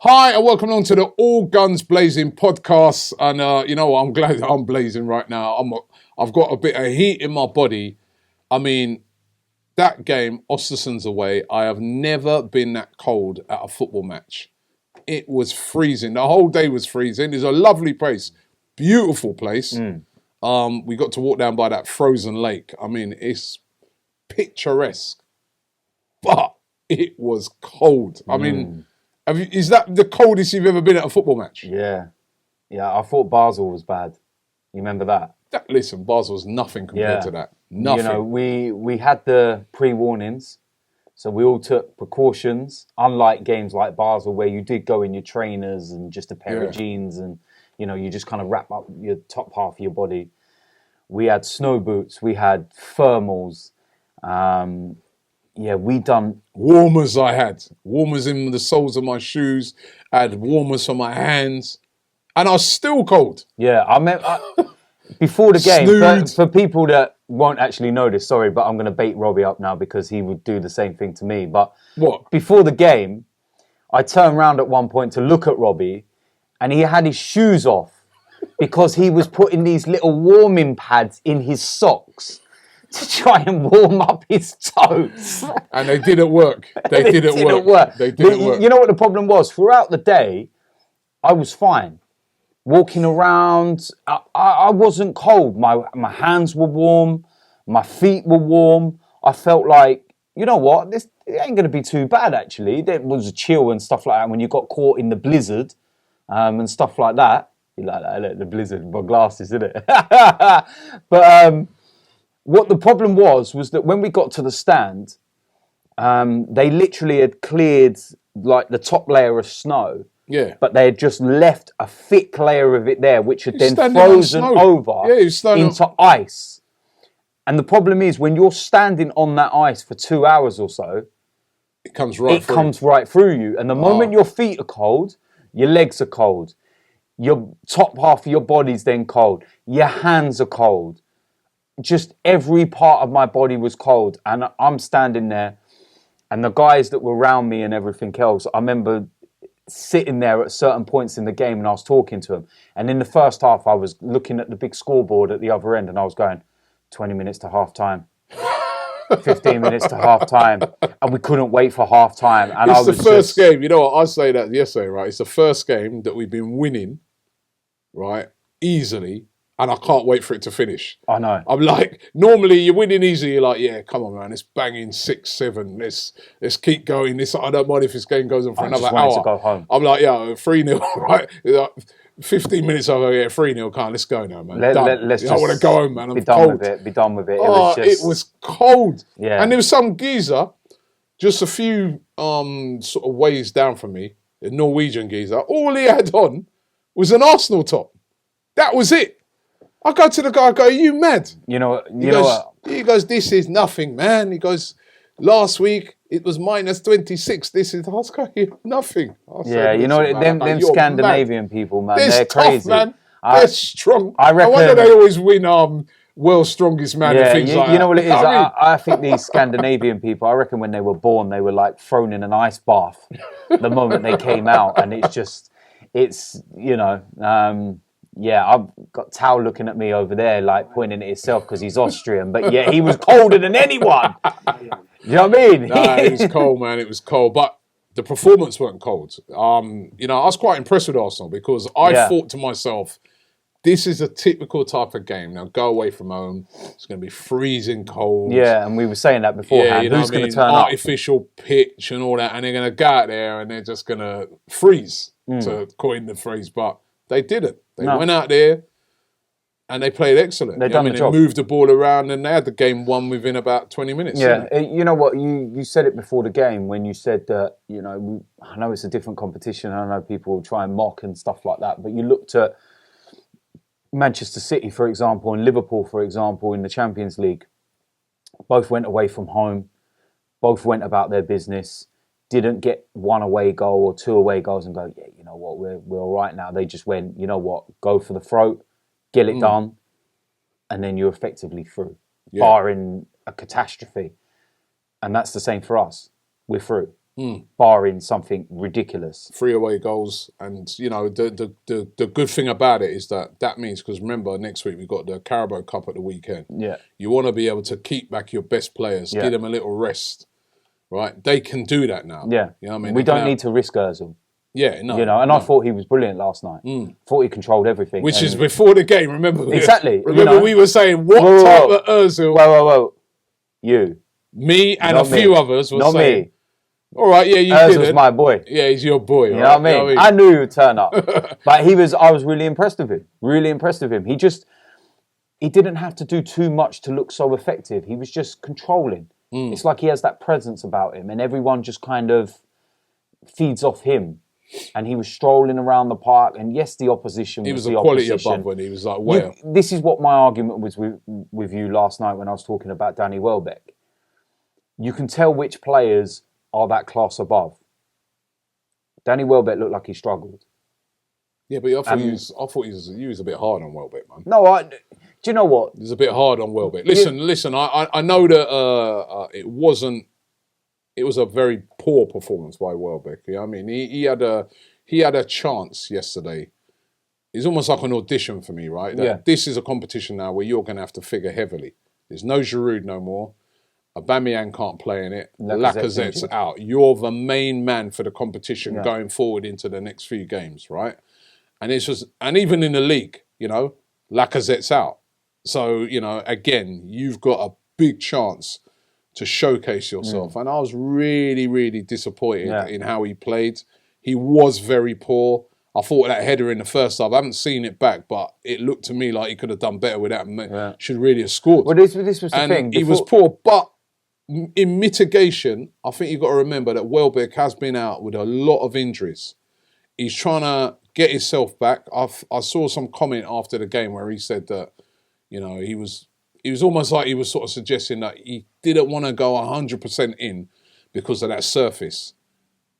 Hi, and welcome along to the All Guns Blazing podcast. And you know what? I'm glad I'm blazing right now. I've got a bit of heat in my body. I mean, that game, Ostersund's away, I have never been that cold at a football match. It was freezing. The whole day was freezing. It's a lovely place. Beautiful place. We got to walk down by that frozen lake. I mean, it's picturesque. But it was cold. I mean... Is that the coldest you've ever been at a football match? Yeah. I thought Basel was bad. You remember that? Listen, Basel's nothing compared to that. Nothing. You know, we had the pre-warnings, so we all took precautions, unlike games like Basel where you did go in your trainers and just a pair of jeans and, you know, you just kind of wrap up your top half of your body. We had snow boots, we had thermals, we done... Warmers I had. Warmers in the soles of my shoes. I had warmers for my hands. And I was still cold. Yeah, before the game, for people that won't actually know this, sorry, but I'm going to bait Robbie up now because he would do the same thing to me. But before the game, I turned around at one point to look at Robbie and he had his shoes off because he was putting these little warming pads in his socks to try and warm up his toes. And they didn't work. They didn't work. They didn't work. You know what the problem was? Throughout the day, I was fine. Walking around, I wasn't cold. My hands were warm. My feet were warm. I felt like, you know what? It ain't going to be too bad, actually. There was a chill and stuff like that when you got caught in the blizzard and stuff like that. You like that, the blizzard, my glasses, isn't it? But... what the problem was that when we got to the stand, they literally had cleared like the top layer of snow. Yeah. But they had just left a thick layer of it there, which had then frozen over into ice. And the problem is when you're standing on that ice for 2 hours or so, it comes right through you. And the moment your feet are cold, your legs are cold. Your top half of your body's then cold. Your hands are cold. Just every part of my body was cold, and I'm standing there, and the guys that were around me and everything else, I remember sitting there at certain points in the game and I was talking to them, and in the first half I was looking at the big scoreboard at the other end and I was going 20 minutes to half time, 15 minutes to half time, and we couldn't wait for half time. And it's the first game, you know what, I say that yesterday, right? It's the first game that we've been winning, right, easily. And I can't wait for it to finish. I know. I'm like, normally you're winning easy. You're like, yeah, come on, man. It's banging 6-7. Let's keep going. I don't mind if this game goes on for another hour. To go home. I'm like, yeah, 3-0, right? 15 minutes over, yeah, 3-0. Let's go now, man. Let's I want to go home, man. I'm be done cold. with it. Be done with it. It was cold. Yeah. And there was some geezer, just a few sort of ways down from me, a Norwegian geezer. All he had on was an Arsenal top. That was it. I go to the guy, I go, are you mad? You know what? He goes, this is nothing, man. He goes, last week it was -26. This is, I was going, nothing. You know, them Scandinavian people, man, they're crazy. Tough, man. They're strong. I reckon. I wonder they always win world's strongest man and things like that. You know what it is? I think these Scandinavian people, I reckon when they were born, they were like thrown in an ice bath the moment they came out. And I've got Tao looking at me over there, like pointing at himself because he's Austrian. But yeah, he was colder than anyone. You know what I mean? Nah, it was cold, man. It was cold. But the performance weren't cold. I was quite impressed with Arsenal because I thought to myself, this is a typical type of game. Now go away from home. It's going to be freezing cold. Yeah, and we were saying that beforehand. Yeah, who's going to turn up? Artificial pitch and all that. And they're going to go out there and they're just going to freeze, to coin the phrase. But they didn't. They went out there and they played excellent. They moved the ball around and they had the game won within about 20 minutes. Yeah, you know what? You said it before the game when you said that, I know it's a different competition. I know people will try and mock and stuff like that. But you looked at Manchester City, for example, and Liverpool, for example, in the Champions League. Both went away from home. Both went about their business. Didn't get one away goal or two away goals and go, yeah, you know what, we're all right now. They just went, you know what, go for the throat, get it done, and then you're effectively through, barring a catastrophe. And that's the same for us. We're through. barring something ridiculous. 3 away goals, and you know the good thing about it is that means, because remember next week we've got the Carabao Cup at the weekend. Yeah. You want to be able to keep back your best players, give them a little rest, right? They can do that now. Yeah, you know what I mean. We don't need to risk Ozil. Yeah, no. You know, and I thought he was brilliant last night. Thought he controlled everything. Which is before the game. Remember? Exactly. Remember we were saying what type of Ozil? Whoa. You, me, and not a few others were not saying. Me. All right, yeah, you Ozil's didn't. my boy. Yeah, he's your boy. You know what I mean? I knew he would turn up. But I was really impressed with him. Really impressed with him. He didn't have to do too much to look so effective. He was just controlling. It's like he has that presence about him, and everyone just kind of feeds off him. And he was strolling around the park, and yes, the opposition He was the a quality opposition. above when he was like, well. This is what my argument was with you last night when I was talking about Danny Welbeck. You can tell which players are that class above. Danny Welbeck looked like he struggled. Yeah, but I thought he was a bit hard on Welbeck, man. No, do you know what? He was a bit hard on Welbeck. Listen. I know that it was a very poor performance by Welbeck. You know what I mean? He had a chance yesterday. It's almost like an audition for me, right? This is a competition now where you're going to have to figure heavily. There's no Giroud no more. Aubameyang can't play in it. Lacazette's out. You're the main man for the competition going forward into the next few games, right? And and even in the league, you know, Lacazette's out. So, you know, again, you've got a big chance to showcase yourself. And I was really, really disappointed in how he played. He was very poor. I thought that header in the first half, I haven't seen it back, but it looked to me like he could have done better with that and should really have scored. Well, this was the thing. He was poor, but in mitigation, I think you've got to remember that Welbeck has been out with a lot of injuries. He's trying to get himself back. I saw some comment after the game where he said that, you know, he was almost like he was sort of suggesting that he didn't want to go 100% in because of that surface,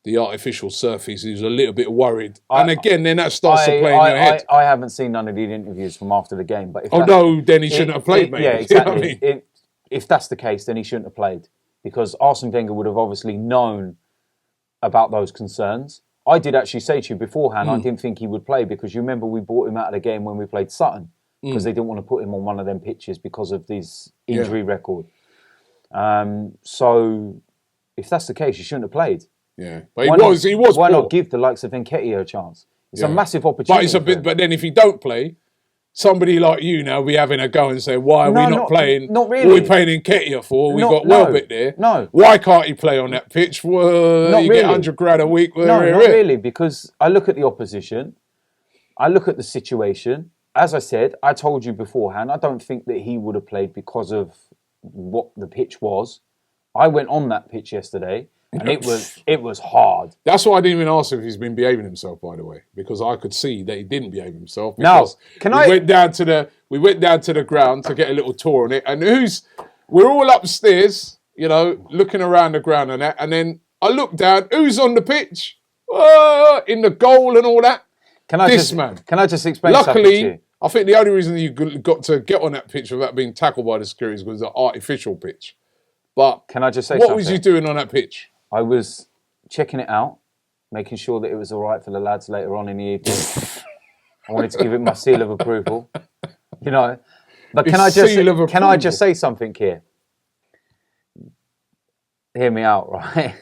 the artificial surface. He was a little bit worried. And again, then that starts to play in your head. I haven't seen none of the interviews from after the game. But then he shouldn't have played, mate. Yeah, exactly. You know what I mean? If that's the case, then he shouldn't have played because Arsene Wenger would have obviously known about those concerns. I did actually say to you beforehand, I didn't think he would play because you remember we brought him out of the game when we played Sutton because they didn't want to put him on one of them pitches because of this injury record. So if that's the case, he shouldn't have played. Yeah, but he was. Why poor. not give the likes of Enquiries a chance? It's a massive opportunity. But then if he don't play, somebody like you now be having a go and say, why are we not playing? Not really. What are we playing Enquiries for? We've got Welbeck there. No. Why can't he play on that pitch? Well, you get $100,000 a week. No, not really, because I look at the opposition. I look at the situation. As I said, I told you beforehand, I don't think that he would have played because of what the pitch was. I went on that pitch yesterday, and it was hard. That's why I didn't even ask him if he's been behaving himself, by the way, because I could see that he didn't behave himself. Now, we went down to the ground to get a little tour on it, and we're all upstairs, you know, looking around the ground and that, and then I look down, who's on the pitch? In the goal and all that. Can I just explain something to you? Luckily, I think the only reason you got to get on that pitch without being tackled by the security was the artificial pitch. But can I just say what was you doing on that pitch? I was checking it out, making sure that it was all right for the lads later on in the evening. I wanted to give it my seal of approval, you know. But can I just say something here? Hear me out, right?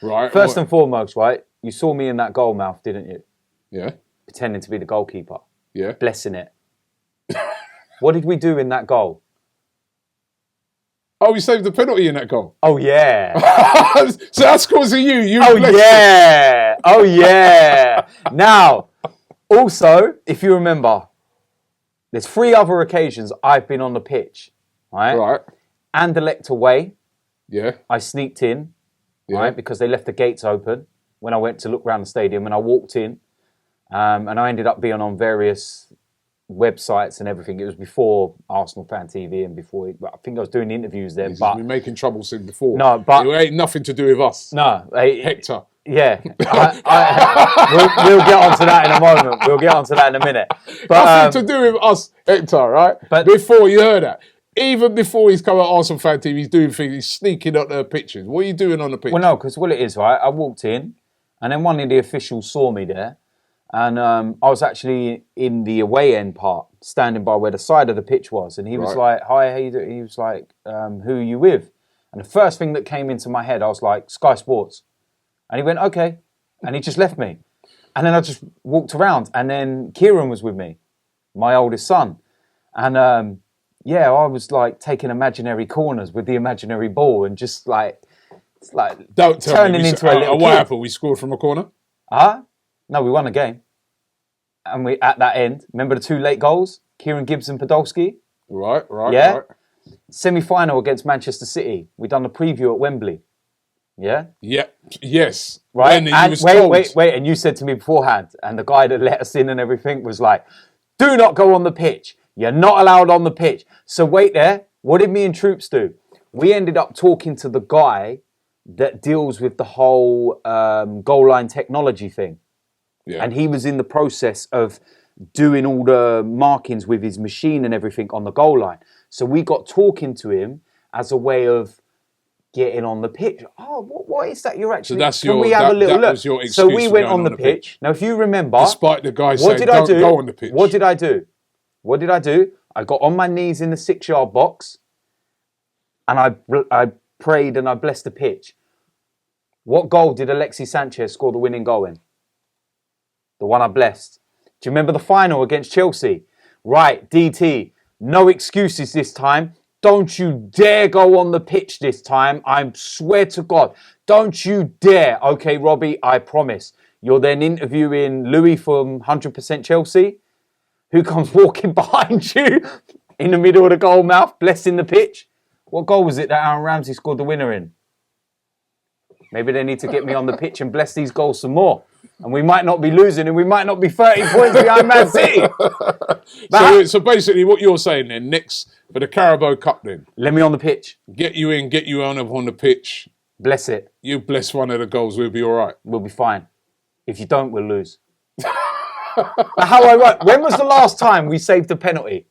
Right. First and foremost, right? You saw me in that goal mouth, didn't you? Yeah. Pretending to be the goalkeeper. Yeah. Blessing it. What did we do in that goal? Oh, we saved the penalty in that goal. Oh, yeah. So that's because of you. Oh, yeah. Now, also, if you remember, there's 3 other occasions I've been on the pitch, right? Right. Anderlecht away. Yeah. I sneaked in, right, because they left the gates open when I went to look around the stadium, and I walked in, and I ended up being on various websites and everything. It was before ArsenalFanTV and before I think I was doing interviews there. He's but been making trouble since before. No, but it ain't nothing to do with us. No, Hector. Yeah, we'll get onto that in a moment. We'll get onto that in a minute. But, nothing to do with us, Hector. Right? But before you heard that, Even before he's come at ArsenalFanTV, he's doing things. He's sneaking up their pictures. What are you doing on the pitch? Well, no, because what it is, right? I walked in, and then one of the officials saw me there, and I was actually in the away end part, standing by where the side of the pitch was, and he was like, "Hi, how you doing?" He was like, "Who are you with?" And the first thing that came into my head, I was like, "Sky Sports," and he went, "Okay," and he just left me, and then I just walked around, and then Kieran was with me, my oldest son, and. Yeah, I was like taking imaginary corners with the imaginary ball and just like, it's like Don't tell turning me. into a little What kid. happened? We scored from a corner? No, we won a game. And we at that end, remember the 2 late goals? Kieran Gibbs and Podolski? Right. Yeah? Right. Semi-final against Manchester City. We done the preview at Wembley. Yeah? Yeah. Yes. Right? When And you was told. wait. And you said to me beforehand, and the guy that let us in and everything was like, do not go on the pitch. You're not allowed on the pitch. So wait there. What did me and Troops do? We ended up talking to the guy that deals with the whole goal line technology thing. Yeah. And he was in the process of doing all the markings with his machine and everything on the goal line. So we got talking to him as a way of getting on the pitch. Oh, what is that? You're actually... So that's can we have a little look? was your excuse So we for went going on the pitch. Now, if you remember... Despite the guy saying, don't go on the pitch. What did I do? I got on my knees in the 6-yard box and I prayed and I blessed the pitch. What goal did Alexis Sanchez score the winning goal in? The one I blessed. Do you remember the final against Chelsea? Right, DT, no excuses this time. Don't you dare go on the pitch this time. I swear to God. Don't you dare. Okay, Robbie, I promise. You're then interviewing Louis from 100% Chelsea, who comes walking behind you in the middle of the goal mouth, blessing the pitch. What goal was it that Aaron Ramsey scored the winner in? Maybe they need to get me on the pitch and bless these goals some more. And we might not be losing and we might not be 30 points behind Man City. So basically what you're saying then, next for the Carabao Cup then. Let me on the pitch. Get you on the pitch. Bless it. You bless one of the goals, we'll be all right. We'll be fine. If you don't, we'll lose. How I run. When was the last time we saved a penalty?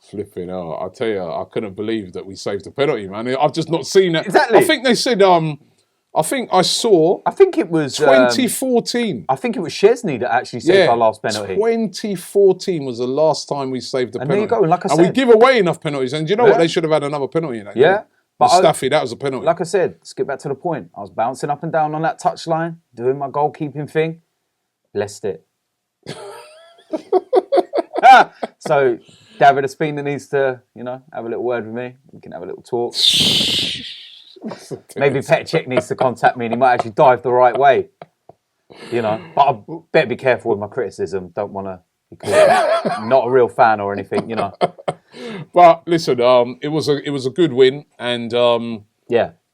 Flipping out. I tell you, I couldn't believe that we saved a penalty, man. I've just not seen it. Exactly. I think they said, I think I saw... I think it was... 2014. I think it was Chesney that actually saved our last penalty. 2014 was the last time we saved a penalty. There you go, like I said. And we give away enough penalties. And do you know what? They should have had another penalty in that. Yeah. But Staffy, that was a penalty. Like I said, let's get back to the point. I was bouncing up and down on that touchline, doing my goalkeeping thing. Blessed it. So, David Espina needs to, have a little word with me. We can have a little talk. Maybe Petr Cech needs to contact me and he might actually dive the right way. But I better be careful with my criticism. Don't want to be called not a real fan or anything, But listen, it was a good win and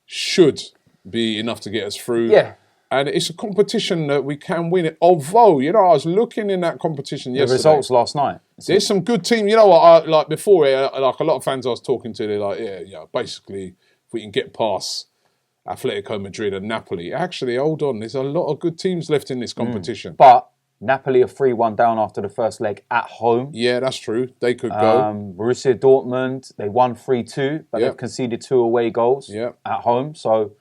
should be enough to get us through. Yeah. And it's a competition that we can win it. Although, I was looking in that competition yesterday. The results last night. There's some good teams. You know what? Like before, like a lot of fans I was talking to, they're like, yeah. Basically, if we can get past Atletico Madrid and Napoli, actually, hold on. There's a lot of good teams left in this competition. But Napoli are 3-1 down after the first leg at home. Yeah, that's true. They could go. Borussia Dortmund, they won 3-2, but they've conceded 2 away goals at home. So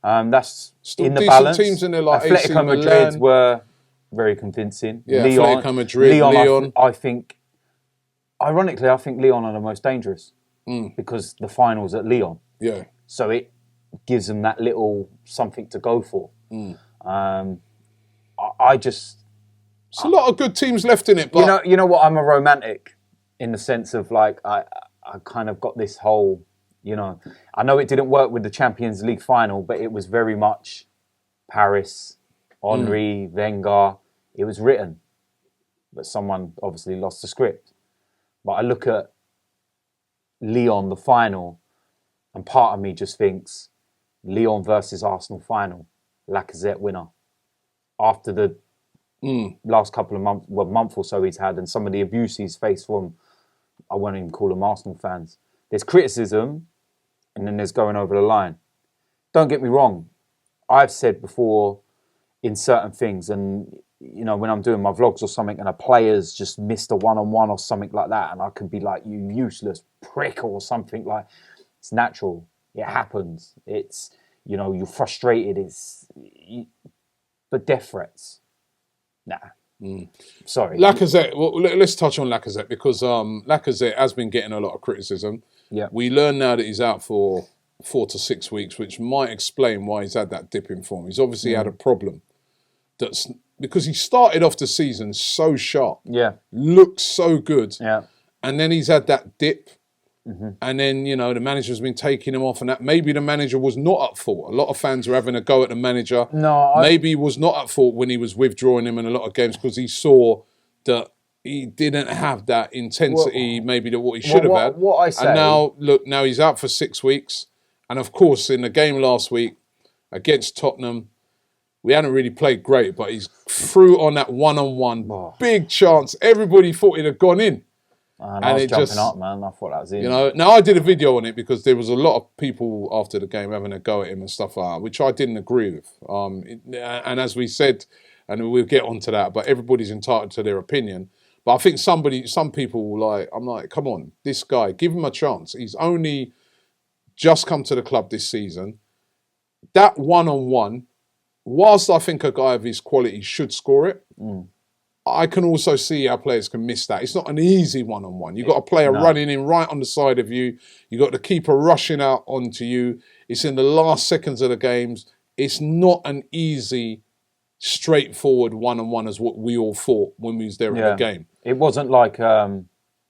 that's still in the decent balance. Teams in there like Atletico Madrid were very convincing. Yeah, Lyon, Atletico Madrid, Lyon. I think, ironically, I think Lyon are the most dangerous because the final's at Lyon. Yeah. So it gives them that little something to go for. I just... There's a lot of good teams left in it. But You know what? I'm a romantic in the sense of like, I kind of got this whole, I know it didn't work with the Champions League final, but it was very much Paris, Henry, Wenger. It was written, but someone obviously lost the script. But I look at Lyon, the final, and part of me just thinks Lyon versus Arsenal final, Lacazette winner. After the last couple of months, month or so he's had, and some of the abuse he's faced from, I won't even call them Arsenal fans. There's criticism, and then there's going over the line. Don't get me wrong. I've said before in certain things, and when I'm doing my vlogs or something and a player's just missed a one-on-one or something like that, and I can be like, you useless prick or something like, it's natural. It happens. It's, you're frustrated. But death threats, nah. Sorry. Lacazette, well, let's touch on Lacazette because Lacazette has been getting a lot of criticism. Yeah. We learn now that he's out for 4 to 6 weeks, which might explain why he's had that dip in form. He's obviously had a problem. That's because he started off the season so sharp. Yeah. Looked so good. Yeah. And then he's had that dip. And then, the manager's been taking him off, and that maybe the manager was not at fault. A lot of fans were having a go at the manager. Maybe he was not at fault when he was withdrawing him in a lot of games because he saw that he didn't have that intensity, maybe that what he should have had. What I say, and now he's out for 6 weeks. And of course, in the game last week against Tottenham, we hadn't really played great, but he's through on that one-on-one. Big chance. Everybody thought it had gone in. And I was jumping up, man. I thought that was in. Now I did a video on it because there was a lot of people after the game having a go at him and stuff like that, which I didn't agree with. And as we said, and we'll get onto that, but everybody's entitled to their opinion. But I think some people I'm like, come on, this guy, give him a chance. He's only just come to the club this season. That one-on-one, whilst I think a guy of his quality should score it, I can also see how players can miss that. It's not an easy one-on-one. You've got a player running in right on the side of you. You've got the keeper rushing out onto you. It's in the last seconds of the games. It's not an easy, straightforward one-on-one as what we all thought when we was there in the game. It wasn't like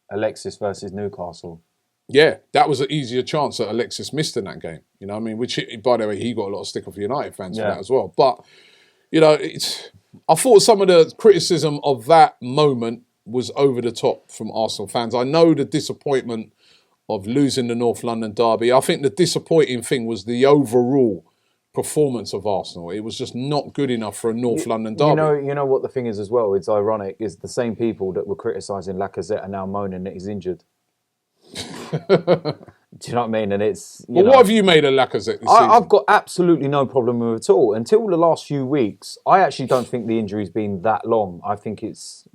Alexis versus Newcastle. Yeah, that was an easier chance that Alexis missed in that game. You know what I mean? Which, by the way, he got a lot of stick off United fans for that as well. But, I thought some of the criticism of that moment was over the top from Arsenal fans. I know the disappointment of losing the North London derby. I think the disappointing thing was the overall performance of Arsenal. It was just not good enough for a North London derby. You know what the thing is as well? It's ironic. Is the same people that were criticising Lacazette are now moaning that he's injured. Do you know what I mean? And it's what have you made of Lacazette this season? I've got absolutely no problem with it at all. Until the last few weeks, I actually don't think the injury's been that long. I think it's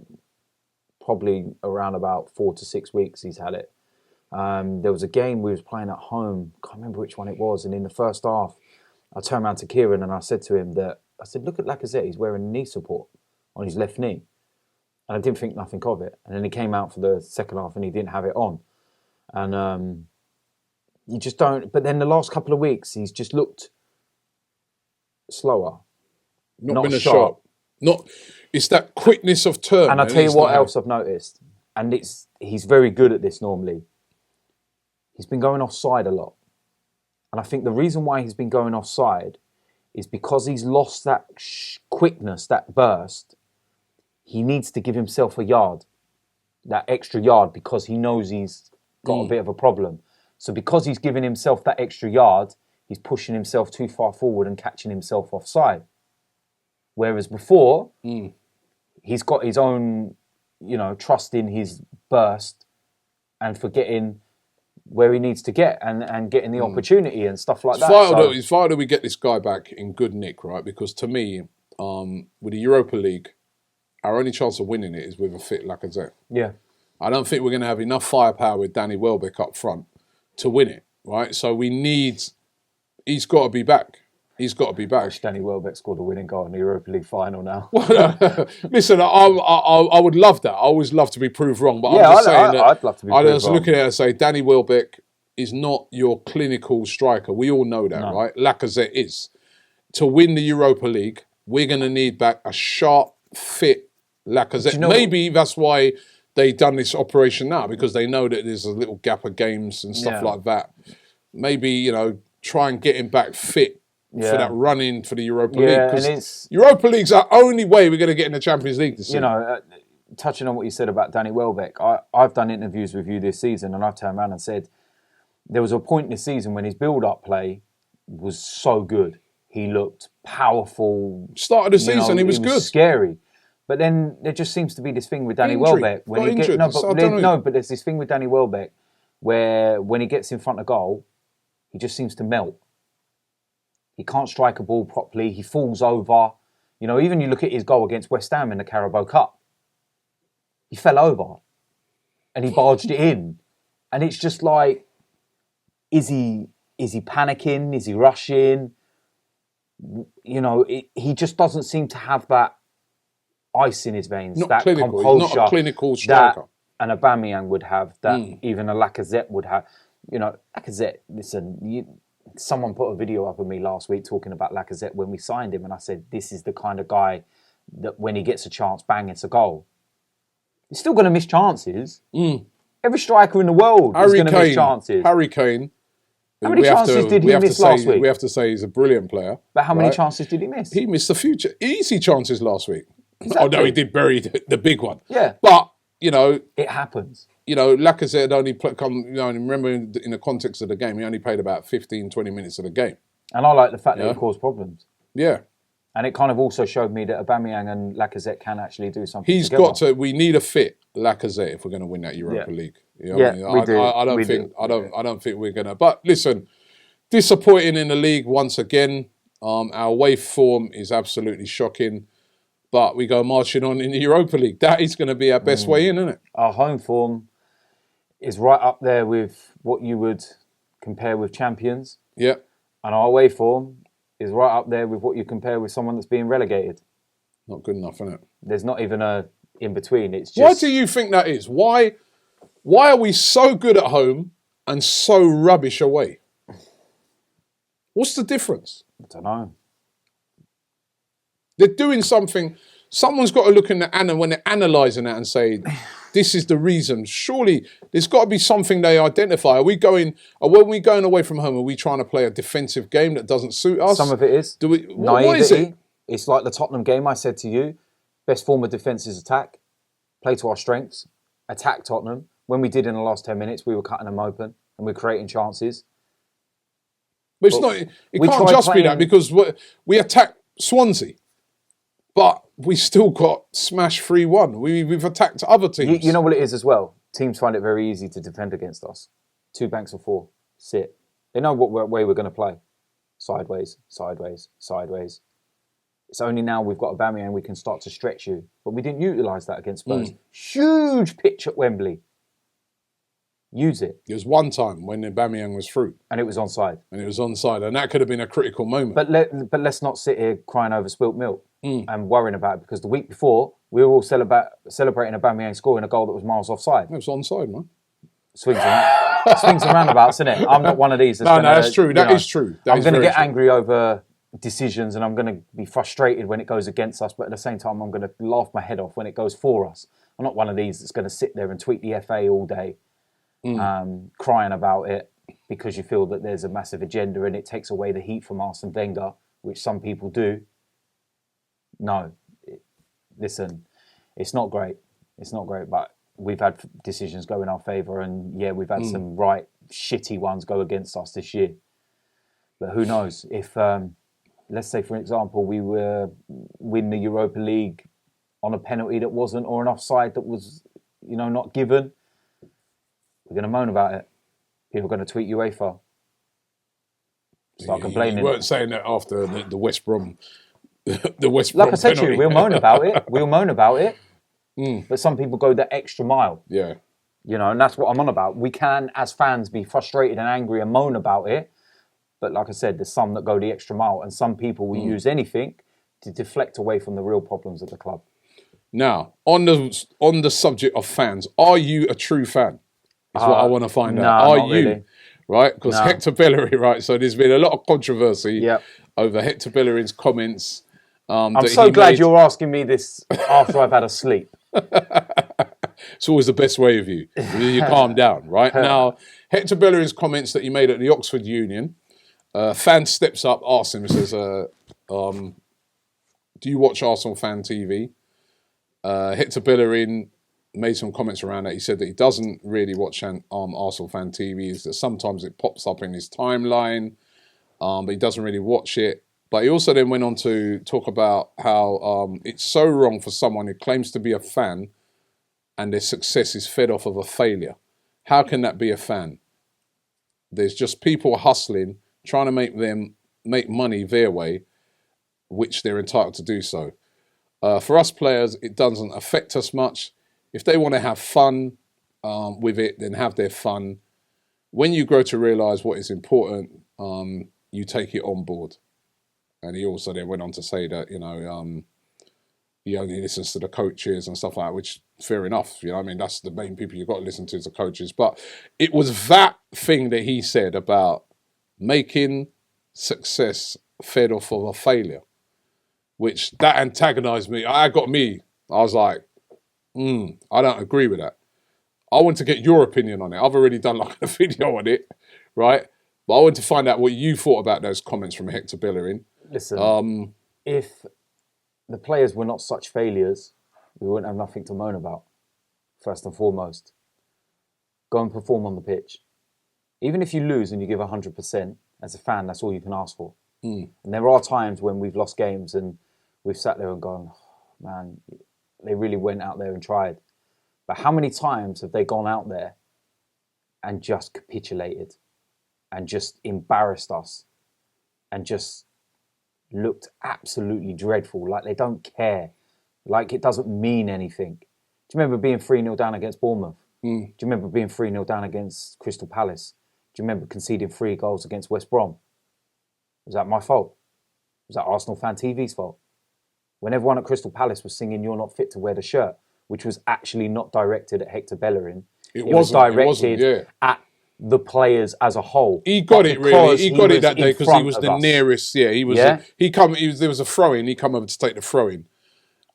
probably around about 4 to 6 weeks he's had it. There was a game we was playing at home. Can't remember which one it was. And in the first half, I turned around to Kieran and I said to him look at Lacazette. He's wearing knee support on his left knee. And I didn't think nothing of it. And then he came out for the second half and he didn't have it on. And you just don't. But then the last couple of weeks, he's just looked slower. Not been as sharp. It's that quickness of turn. And I'll tell you what else I've noticed. And he's very good at this normally. He's been going offside a lot. And I think the reason why he's been going offside is because he's lost that quickness, that burst. He needs to give himself a yard, that extra yard, because he knows he's got a bit of a problem. So because he's giving himself that extra yard, he's pushing himself too far forward and catching himself offside. Whereas before, he's got his own, trust in his burst and forgetting where he needs to get and getting the opportunity and stuff like that. It's vital that we get this guy back in good nick, right? Because to me, with the Europa League, our only chance of winning it is with a fit Lacazette. Yeah. I don't think we're going to have enough firepower with Danny Welbeck up front to win it, right? So he's got to be back. He's got to be back. Danny Welbeck scored a winning goal in the Europa League final now. Listen, I would love that. I always love to be proved wrong, but I'm just saying that I'd love to be proved wrong. I was looking at it and say, Danny Welbeck is not your clinical striker. We all know that, right? Lacazette is. To win the Europa League, we're going to need back a sharp, fit Lacazette. Maybe that's why they've done this operation now, because they know that there's a little gap of games and stuff like that. Maybe, try and get him back fit for that run-in for the Europa League. Because Europa League's our only way we're going to get in the Champions League this season. Touching on what you said about Danny Welbeck, I've done interviews with you this season and I've turned around and said there was a point this season when his build-up play was so good. He looked powerful. Start of the season, he was good. Scary. But then there just seems to be this thing with Danny Welbeck. But there's this thing with Danny Welbeck where when he gets in front of goal, he just seems to melt. He can't strike a ball properly. He falls over. You know, even you look at his goal against West Ham in the Carabao Cup. He fell over and he barged it in. And it's just like, is he panicking? Is he rushing? You know, he just doesn't seem to have that ice in his veins, that composure, not a clinical striker. That an Aubameyang would have, that even a Lacazette would have. You know, Lacazette, listen, someone put a video up of me last week talking about Lacazette when we signed him, and I said, this is the kind of guy that when he gets a chance, bang, it's a goal. He's still going to miss chances. Every striker in the world is going to miss chances. Harry Kane. How many chances did he miss last week? We have to say he's a brilliant player. But how many chances did he miss? He missed the easy chances last week. Exactly. Oh, no, he did bury the big one. Yeah. But, you know... It happens. You know, Lacazette had only remember in the context of the game, he only played about 15, 20 minutes of the game. And I like the fact that it caused problems. Yeah. And it kind of also showed me that Aubameyang and Lacazette can actually do something together. We need a fit Lacazette if we're going to win that Europa League. You know yeah, I mean? we do. I don't think we're going to. But listen, disappointing in the league once again. Our away form is absolutely shocking. But we go marching on in the Europa League. That is going to be our best way in, isn't it? Our home form is right up there with what you would compare with champions. Yeah. And our away form is right up there with what you compare with someone that's being relegated. Not good enough, isn't it? There's not even a in between. It's just... Why do you think that is? Why are we so good at home and so rubbish away? What's the difference? I don't know. They're doing something. Someone's got to look in when they're analysing that and say, this is the reason. Surely there's got to be something they identify. When we going away from home, are we trying to play a defensive game that doesn't suit us? Some of it is. What is it? It's like the Tottenham game I said to you. Best form of defence is attack. Play to our strengths. Attack Tottenham. When we did in the last 10 minutes, we were cutting them open and we're creating chances. But it can't just be that, because we attacked Swansea. But we still got smashed 3-1. We've attacked other teams. You know what it is as well? Teams find it very easy to defend against us. 2 banks of 4. Sit. They know what way we're going to play. Sideways, sideways, sideways. It's only now we've got Aubameyang we can start to stretch you. But we didn't utilise that against Spurs. Huge pitch at Wembley. Use it. There was one time when Aubameyang was through. And it was onside. And that could have been a critical moment. But let's not sit here crying over spilt milk and worrying about it, because the week before, we were all celebrating Aubameyang scoring a goal that was miles offside. It was onside, man. Swings and roundabouts, isn't it? I'm not one of these. That's true. That is true. I'm going to get angry over decisions and I'm going to be frustrated when it goes against us, but at the same time, I'm going to laugh my head off when it goes for us. I'm not one of these that's going to sit there and tweet the FA all day, crying about it because you feel that there's a massive agenda and it takes away the heat from Arsene Wenger, which some people do. No. Listen, it's not great. It's not great, but we've had decisions go in our favour, and we've had some right shitty ones go against us this year. But who knows? If, let's say, for example, we win the Europa League on a penalty that wasn't, or an offside that was, not given, we're going to moan about it. People are going to tweet UEFA. Start complaining. You weren't saying that after the West Brom. The West Brom like I said penalty. to you, we'll moan about it. But some people go the extra mile. Yeah. And that's what I'm on about. We can, as fans, be frustrated and angry and moan about it. But like I said, there's some that go the extra mile, and some people will use anything to deflect away from the real problems of the club. Now, on the subject of fans, are you a true fan? Is what I want to find out. Are you? Really. Right? Because Hector Bellerin, right? So there's been a lot of controversy over Hector Bellerin's comments. I'm so glad you're asking me this after I've had a sleep. It's always the best way of you. You calm down, right? Now, Hector Bellerin's comments that he made at the Oxford Union, fan steps up, asks him, says, do you watch ArsenalFanTV? Hector Bellerin made some comments around that. He said that he doesn't really watch ArsenalFanTV, is that sometimes it pops up in his timeline, but he doesn't really watch it. But he also then went on to talk about how it's so wrong for someone who claims to be a fan and their success is fed off of a failure. How can that be a fan? There's just people hustling, trying to make money their way, which they're entitled to do so. For us players, it doesn't affect us much. If they want to have fun with it, then have their fun. When you grow to realise what is important, you take it on board. And he also then went on to say that, he only listens to the coaches and stuff like that, which fair enough. You know what I mean? That's the main people you've got to listen to is the coaches. But it was that thing that he said about making success fed off of a failure, which that antagonised me. I was like, I don't agree with that. I want to get your opinion on it. I've already done like a video on it, right? But I want to find out what you thought about those comments from Hector Bellerin. Listen, if the players were not such failures, we wouldn't have nothing to moan about, first and foremost. Go and perform on the pitch. Even if you lose and you give 100%, as a fan, that's all you can ask for. And there are times when we've lost games and we've sat there and gone, oh, man, they really went out there and tried. But how many times have they gone out there and just capitulated and just embarrassed us and just looked absolutely dreadful, like they don't care, like it doesn't mean anything? Do you remember being 3-0 down against Bournemouth? Do you remember being 3-0 down against Crystal Palace? Do you remember conceding 3 goals against West Brom? Was that my fault? Was that ArsenalFanTV's fault? When everyone at Crystal Palace was singing "You're Not Fit to Wear the Shirt," which was actually not directed at Hector Bellerin. It was directed at the players as a whole. He got it really. He got it that day because he was the nearest. Yeah, he was. Yeah? There was a throw-in. He come over to take the throw-in,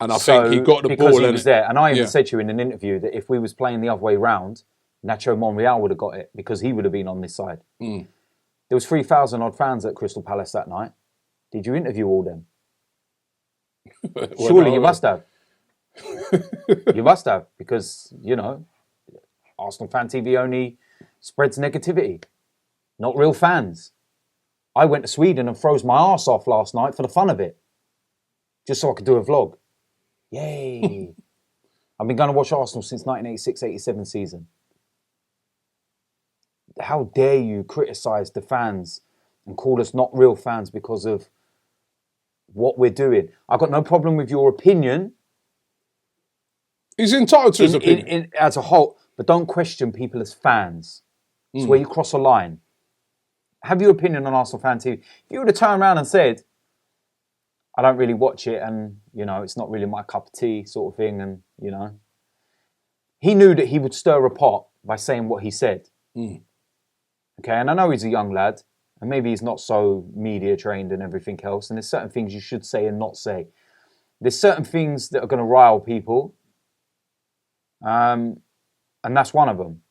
and I think he got the ball. Because he was there, and I even said to you in an interview that if we was playing the other way round, Nacho Monreal would have got it because he would have been on this side. There was 3,000 odd fans at Crystal Palace that night. Did you interview all them? Surely you must have. You must have, because, ArsenalFanTV only spreads negativity, not real fans. I went to Sweden and froze my arse off last night for the fun of it, just so I could do a vlog. Yay. I've been going to watch Arsenal since 1986-87 season. How dare you criticise the fans and call us not real fans because of what we're doing? I've got no problem with your opinion. He's entitled to his opinion. As a whole, but don't question people as fans. It's where you cross a line. Have your opinion on ArsenalFanTV. If you would have turned around and said, I don't really watch it and, it's not really my cup of tea sort of thing, and, he knew that he would stir a pot by saying what he said. Okay, and I know he's a young lad, and maybe he's not so media trained and everything else, and there's certain things you should say and not say. There's certain things that are going to rile people, and that's one of them.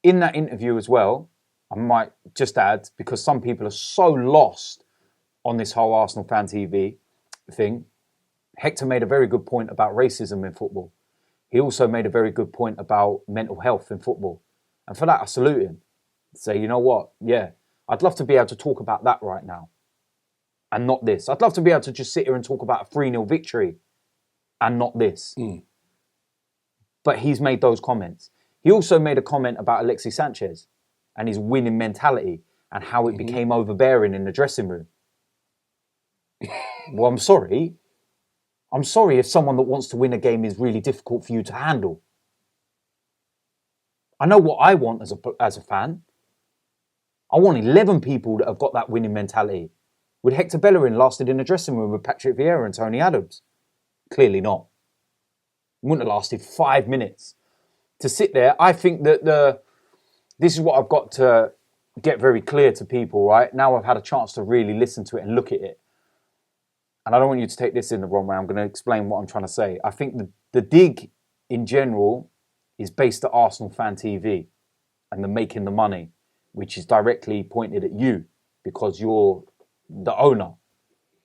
In that interview as well, I might just add, because some people are so lost on this whole ArsenalFanTV thing, Hector made a very good point about racism in football. He also made a very good point about mental health in football. And for that, I salute him. Say, you know what? Yeah, I'd love to be able to talk about that right now and not this. I'd love to be able to just sit here and talk about a 3-0 victory and not this. But he's made those comments. He also made a comment about Alexis Sanchez and his winning mentality and how it became overbearing in the dressing room. Well, I'm sorry. I'm sorry if someone that wants to win a game is really difficult for you to handle. I know what I want as a fan. I want 11 people that have got that winning mentality. Would Hector Bellerin lasted in the dressing room with Patrick Vieira and Tony Adams? Clearly not. Wouldn't have lasted 5 minutes. To sit there, I think that this is what I've got to get very clear to people, right? Now I've had a chance to really listen to it and look at it. And I don't want you to take this in the wrong way. I'm going to explain what I'm trying to say. I think the dig in general is based at ArsenalFanTV and the making the money, which is directly pointed at you because you're the owner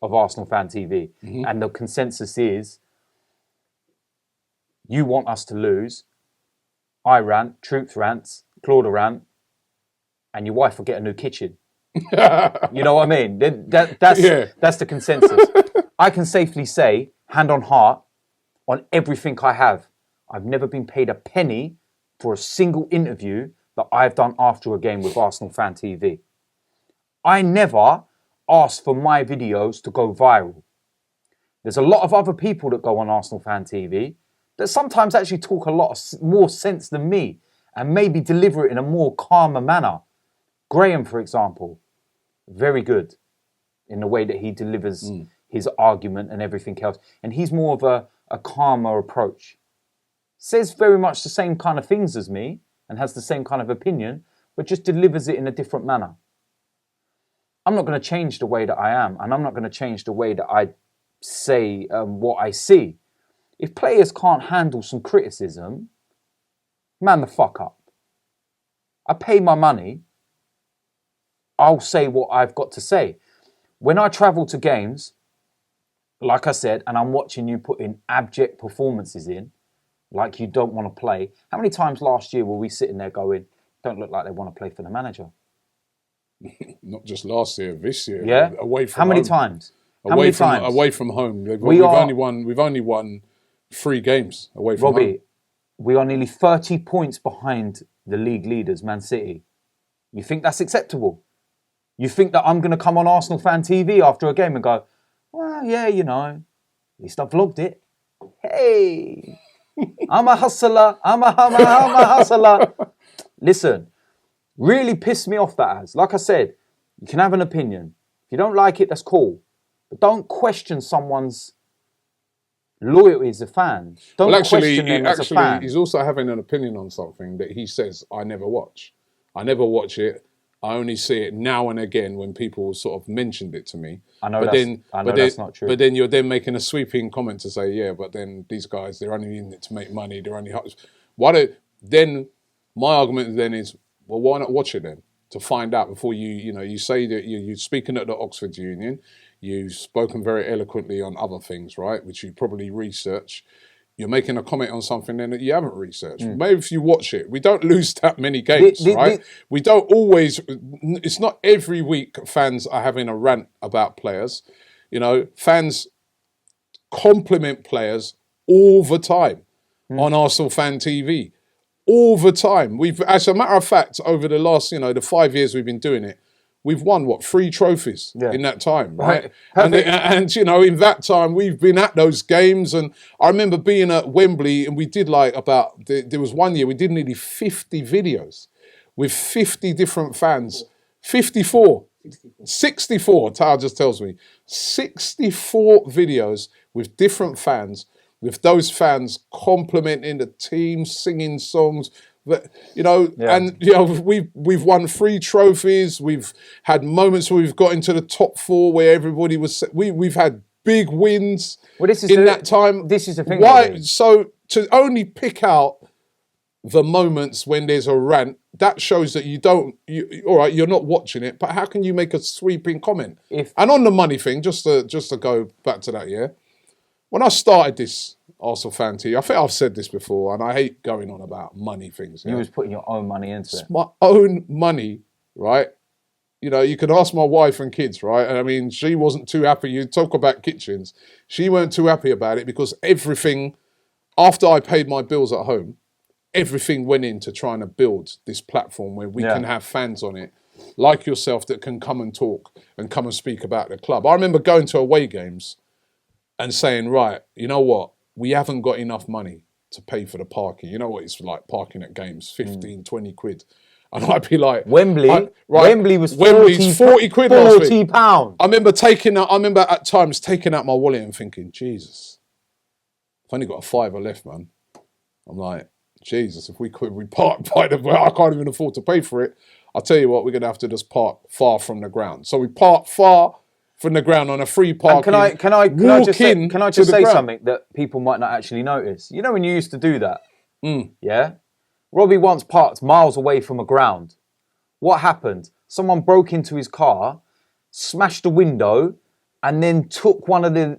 of ArsenalFanTV. And the consensus is you want us to lose. I rant, Truth rants, Claudia rant, and your wife will get a new kitchen. You know what I mean? That's the consensus. I can safely say, hand on heart, on everything I have, I've never been paid a penny for a single interview that I've done after a game with ArsenalFanTV. I never ask for my videos to go viral. There's a lot of other people that go on Arsenal Fan TV that sometimes actually talk a lot more sense than me and maybe deliver it in a more calmer manner. Graham, for example, very good in the way that he delivers his argument and everything else. And he's more of a calmer approach. Says very much the same kind of things as me and has the same kind of opinion, but just delivers it in a different manner. I'm not going to change the way that I am, and I'm not going to change the way that I say what I see. If players can't handle some criticism, man the fuck up. I pay my money. I'll say what I've got to say. When I travel to games, like I said, and I'm watching you put in abject performances in, like you don't want to play. How many times last year were we sitting there going, don't look like they want to play for the manager? Not just last year, this year. Yeah. Away from How many home. times? Away from home. We've only won 3 games away from home. We are nearly 30 points behind the league leaders, Man City. You think that's acceptable? You think that I'm going to come on Arsenal Fan TV after a game and go, well, yeah, you know, at least I vlogged it. Hey, I'm a hustler. I'm a hustler. Listen, really pissed me off that has. Like I said, you can have an opinion. If you don't like it, that's cool. But don't question someone's loyalty as a fan. Don't question them as a fan. He's also having an opinion on something that he says, I never watch. I never watch it. I only see it now and again when people sort of mentioned it to me. I know that's not true. But then you're then making a sweeping comment to say, yeah, but then these guys, they're only in it to make money. They're only... Then my argument then is, well, why not watch it then? To find out before you say that you're speaking at the Oxford Union, you've spoken very eloquently on other things, right, which you probably research. You're making a comment on something then that you haven't researched. Maybe if you watch it, we don't lose that many games, right? We don't always, it's not every week fans are having a rant about players. You know, fans compliment players all the time on Arsenal Fan TV. All the time. As a matter of fact, over the last, the 5 years we've been doing it, we've won, 3 trophies in that time, right? And in that time, we've been at those games. And I remember being at Wembley and we did there was one year we did nearly 50 videos with 50 different fans. 64, Tao just tells me. 64 videos with different fans, with those fans complimenting the team, singing songs. And we've won 3 trophies. We've had moments where we've got into the top 4 where everybody was. We've had big wins that time. This is the thing. Why? So to only pick out the moments when there's a rant, that shows that all right, you're not watching it. But how can you make a sweeping comment? And on the money thing, just to go back to that, yeah. When I started this Arsenal Fan TV, I think I've said this before, and I hate going on about money things. You was putting your own money into it. It's my own money, right? You can ask my wife and kids, right? And I mean, she wasn't too happy. You talk about kitchens. She weren't too happy about it because everything, after I paid my bills at home, everything went into trying to build this platform where we can have fans on it, like yourself, that can come and talk and come and speak about the club. I remember going to away games and saying, right, you know what? We haven't got enough money to pay for the parking. You know what it's like parking at games, 15, 20 quid. And I'd be like... Wembley was 40 quid last week. £40. I remember at times taking out my wallet and thinking, Jesus, I've only got a £5 left, man. I'm like, Jesus, if we park by I can't even afford to pay for it. I'll tell you what, we're going to have to just park far from the ground. So we park far from the ground on a free parking. Can I just say something that people might not actually notice? You know when you used to do that? Yeah? Robbie once parked miles away from a ground. What happened? Someone broke into his car, smashed the window, and then took one of the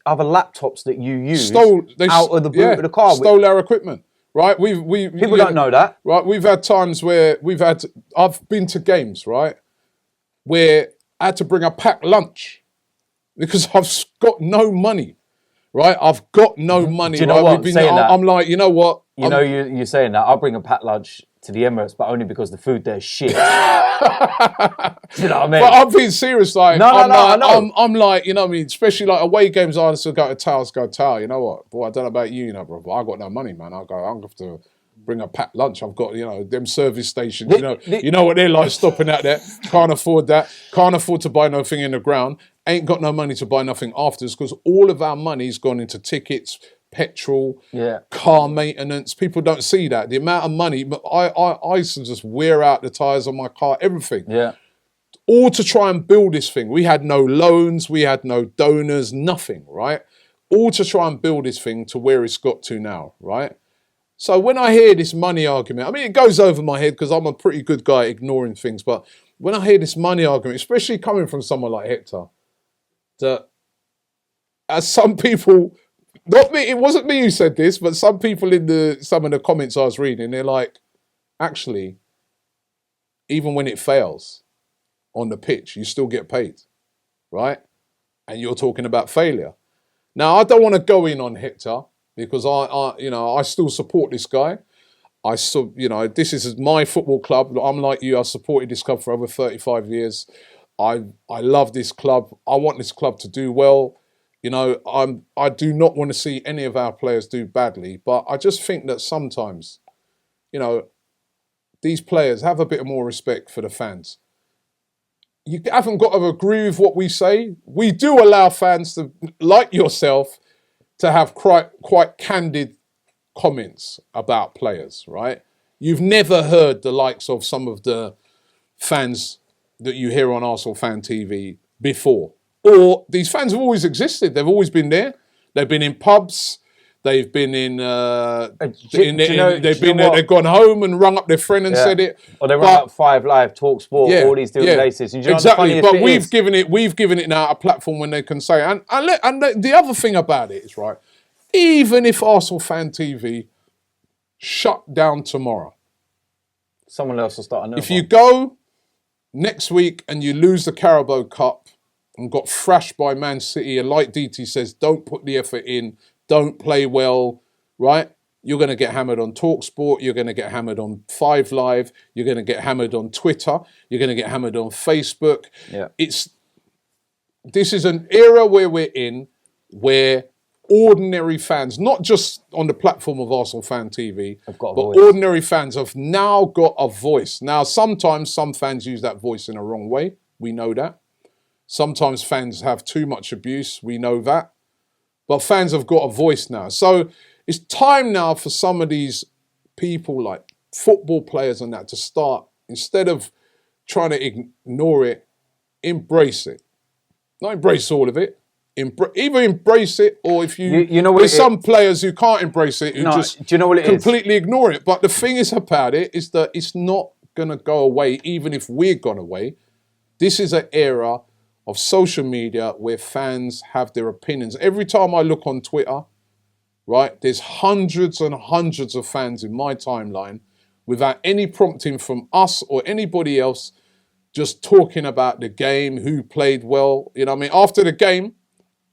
other laptops that you used out of the boot of the car. Stole our equipment. Right? People don't know that. Right? We've had times where I've been to games, right? Where I had to bring a packed lunch because I've got no money, right? I've got no money. Do you know what? I'm like, you know what? You know, you're saying that. I'll bring a packed lunch to the Emirates, but only because the food there's shit. Do you know what I mean? But I'm being serious. Like, I know. I'm like, you know what I mean? Especially like away games, I still go to Tower. You know what? Boy, I don't know about you, bro, but I got no money, man. I'm going to have to bring a packed lunch. I've got, them service stations, you know what they're like, stopping out there. Can't afford that. Can't afford to buy nothing in the ground. Ain't got no money to buy nothing afterwards because all of our money's gone into tickets, petrol, car maintenance. People don't see that. The amount of money, I used to just wear out the tyres on my car, everything. Yeah. All to try and build this thing. We had no loans, we had no donors, nothing, right? All to try and build this thing to where it's got to now, right? So when I hear this money argument, I mean, it goes over my head because I'm a pretty good guy at ignoring things, but when I hear this money argument, especially coming from someone like Hector, that as some people, not me, it wasn't me who said this, but some people in some of the comments I was reading, they're like, actually, even when it fails on the pitch, you still get paid, right? And you're talking about failure. Now, I don't want to go in on Hector because I still support this guy. This is my football club. I'm like you. I've supported this club for over 35 years. I love this club. I want this club to do well. I do not want to see any of our players do badly, but I just think that sometimes, these players have a bit more respect for the fans. You haven't got to agree with what we say. We do allow fans to, like yourself, to have quite candid comments about players, right? You've never heard the likes of some of the fans that you hear on ArsenalFanTV before. Or these fans have always existed. They've always been there. They've been in pubs. They've been they've gone home and rung up their friend and said it. Or they rung up 5 Live, Talk Sport, all these different places. And exactly. But we've given it now a platform when they can say. And the other thing about it is, right, even if ArsenalFanTV shut down tomorrow, someone else will start a new If you go next week and you lose the Carabao Cup and got thrashed by Man City, and like DT says, don't put the effort in, don't play well, right? You're going to get hammered on TalkSport. You're going to get hammered on 5 Live. You're going to get hammered on Twitter. You're going to get hammered on Facebook. Yeah. This is an era where we're in where ordinary fans, not just on the platform of ArsenalFanTV, but ordinary fans have now got a voice. Now, sometimes some fans use that voice in a wrong way. We know that. Sometimes fans have too much abuse. We know that. But fans have got a voice now. So it's time now for some of these people like football players and that to start, instead of trying to ignore it, embrace it. Not embrace all of it. Either embrace it, or if there's some players who can't embrace it, who completely ignore it. But the thing is about it is that it's not going to go away, even if we're gone away. This is an era of social media where fans have their opinions. Every time I look on Twitter, right, there's hundreds and hundreds of fans in my timeline without any prompting from us or anybody else, just talking about the game, who played well. You know what I mean? After the game,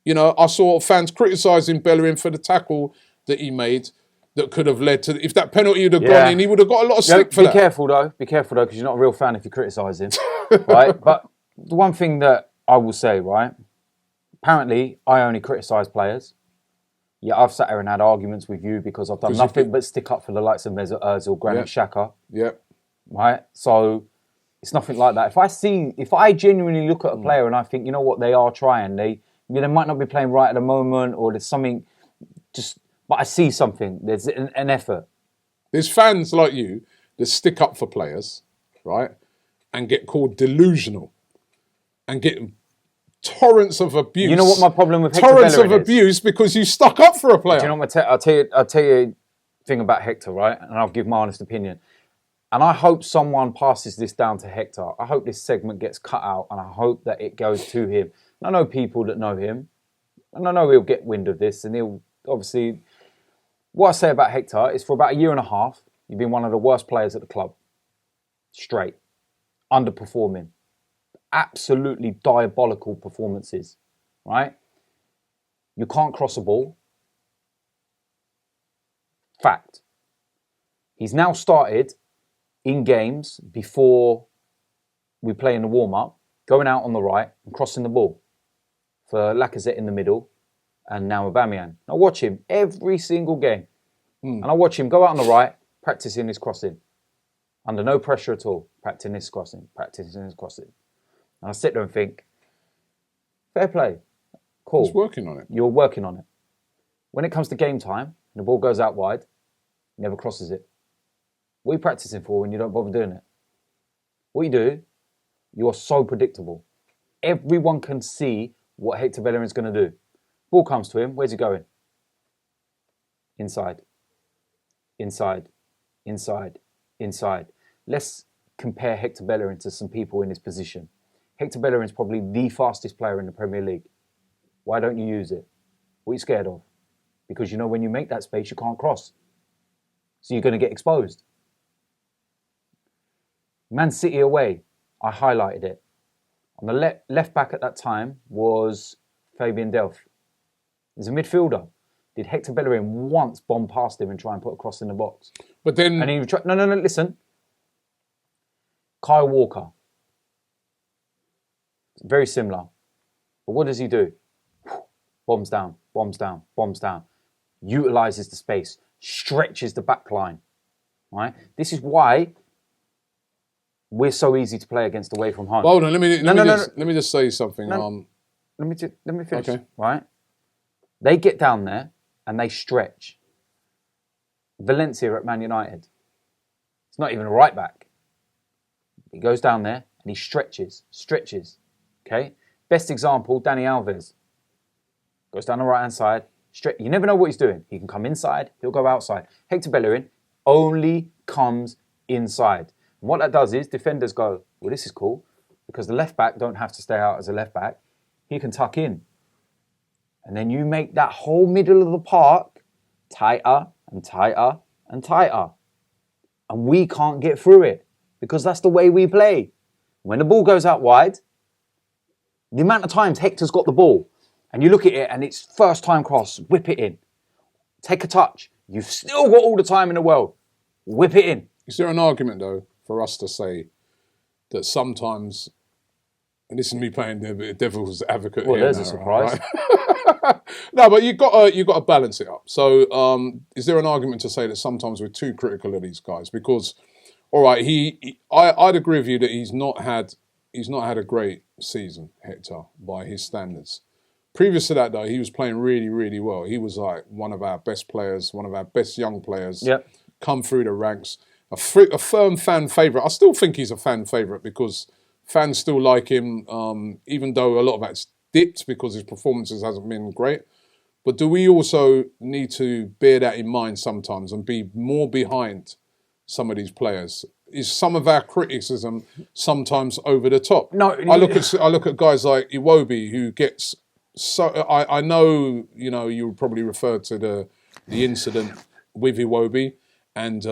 I saw fans criticising Bellerin for the tackle that he made that could have led to, if that penalty would have gone in, he would have got a lot of stick for that. Be careful though, because you're not a real fan if you criticise him, right? But the one thing that I will say, right, apparently I only criticise players. Yeah, I've sat here and had arguments with you because I've done nothing but stick up for the likes of Mesut Ozil, Granit Xhaka. Yeah. Right? So it's nothing like that. If I genuinely look at a player and I think, you know what, they are trying, they might not be playing right at the moment, or there's something but I see something. There's an effort. There's fans like you that stick up for players, right, and get called delusional and get torrents of abuse. You know what my problem with Hector Torrents Bellerin of abuse because you stuck up for a player. Do you know what I'll tell you a thing about Hector, right? And I'll give my honest opinion. And I hope someone passes this down to Hector. I hope this segment gets cut out, and I hope that it goes to him. And I know people that know him, and I know he'll get wind of this, and he'll obviously... What I say about Hector is, for about 1.5 years, you've been one of the worst players at the club. Straight. Underperforming. Absolutely diabolical performances. Right? You can't cross a ball. Fact. He's now started in games before we play in the warm-up, going out on the right and crossing the ball for Lacazette in the middle and now Aubameyang. I watch him every single game. And I watch him go out on the right, practicing his crossing. Under no pressure at all. Practicing his crossing. And I sit there and think, fair play. Cool. He's working on it. You're working on it. When it comes to game time, and the ball goes out wide, he never crosses it. What are you practicing for when you don't bother doing it? What you do, you are so predictable. Everyone can see what Hector Bellerin's going to do. Ball comes to him, where's he going? Inside. Let's compare Hector Bellerin to some people in his position. Hector Bellerin is probably the fastest player in the Premier League. Why don't you use it? What are you scared of? Because you know when you make that space, you can't cross. So you're going to get exposed. Man City away, I highlighted it. On the left back at that time was Fabian Delph. He's a midfielder. Did Hector Bellerin once bomb past him and try and put a cross in the box? But then... And he tried, no, listen. Kyle Walker. Very similar. But what does he do? Bombs down. Utilises the space. Stretches the back line. Right? This is why we're so easy to play against away from home. Hold on, let me just say something. Let me finish. Okay. Right? They get down there and they stretch. Valencia at Man United. It's not even a right back. He goes down there and he stretches. Okay? Best example, Dani Alves. Goes down the right-hand side. You never know what he's doing. He can come inside, he'll go outside. Hector Bellerin only comes inside. And what that does is defenders go, well, this is cool, because the left back don't have to stay out as a left back. He can tuck in. And then you make that whole middle of the park tighter and tighter and tighter. And we can't get through it because that's the way we play. When the ball goes out wide, the amount of times Hector's got the ball and you look at it and it's first time cross, whip it in. Take a touch. You've still got all the time in the world. Whip it in. Is there an argument, though, for us to say that sometimes, and this is me playing the devil's advocate well, here there's now, a surprise. Right? No, but you got to balance it up. So, is there an argument to say that sometimes we're too critical of these guys? Because, all right, I'd agree with you that he's not had a great season, Hector, by his standards. Previous to that, though, he was playing really, really well. He was like one of our best players, one of our best young players. Yep. Come through the ranks. A firm fan favourite. I still think he's a fan favourite because fans still like him, even though a lot of that's dipped because his performances hasn't been great. But do we also need to bear that in mind sometimes and be more behind some of these players? Is some of our criticism sometimes over the top? No, I look at guys like Iwobi who gets so. I know you probably referred to the incident with Iwobi and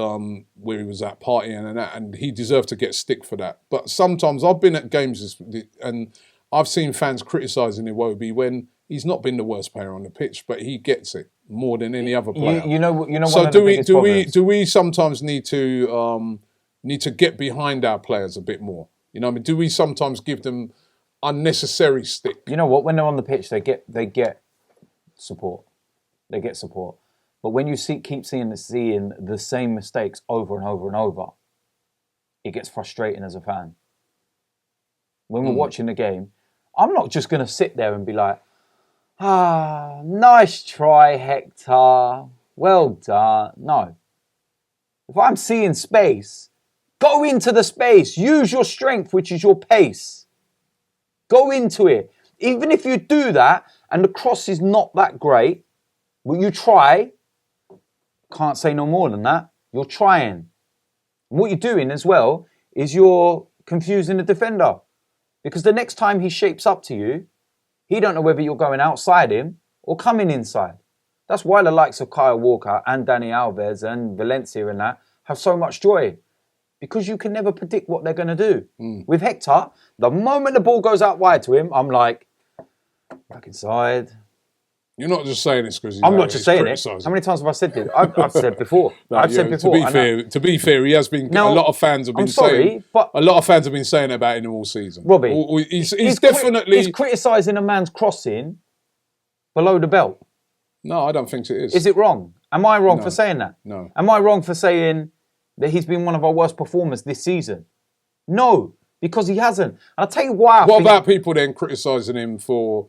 where he was at partying and that, and he deserved to get stick for that. But sometimes I've been at games and I've seen fans criticising Iwobi when he's not been the worst player on the pitch, but he gets it more than any other player. You know. So one of the biggest problems. do we sometimes need to get behind our players a bit more? You know, what I mean, do we sometimes give them unnecessary stick? You know what? When they're on the pitch, they get support. They get support. But when you keep seeing the same mistakes over and over and over, it gets frustrating as a fan. When we're watching the game, I'm not just going to sit there and be like, nice try, Hector. Well done. No. If I'm seeing space, go into the space. Use your strength, which is your pace. Go into it. Even if you do that and the cross is not that great, will you try? Can't say no more than that. You're trying. And what you're doing as well is you're confusing the defender. Because the next time he shapes up to you, he don't know whether you're going outside him or coming inside. That's why the likes of Kyle Walker and Dani Alves and Valencia and that have so much joy. Because you can never predict what they're going to do. With Hector, the moment the ball goes out wide to him, I'm like, back inside. You're not just saying this because I'm not just saying it. How many times have I said this? I've said before. I've said before. To be fair, he has been. A lot of fans have been saying. But a lot of fans have been saying about him all season. Robbie, he's definitely. He's criticising a man's crossing below the belt. No, I don't think it is. Is it wrong? Am I wrong for saying that? No. Am I wrong for saying that he's been one of our worst performers this season? No, because he hasn't. And I'll tell you why. What about people then criticising him for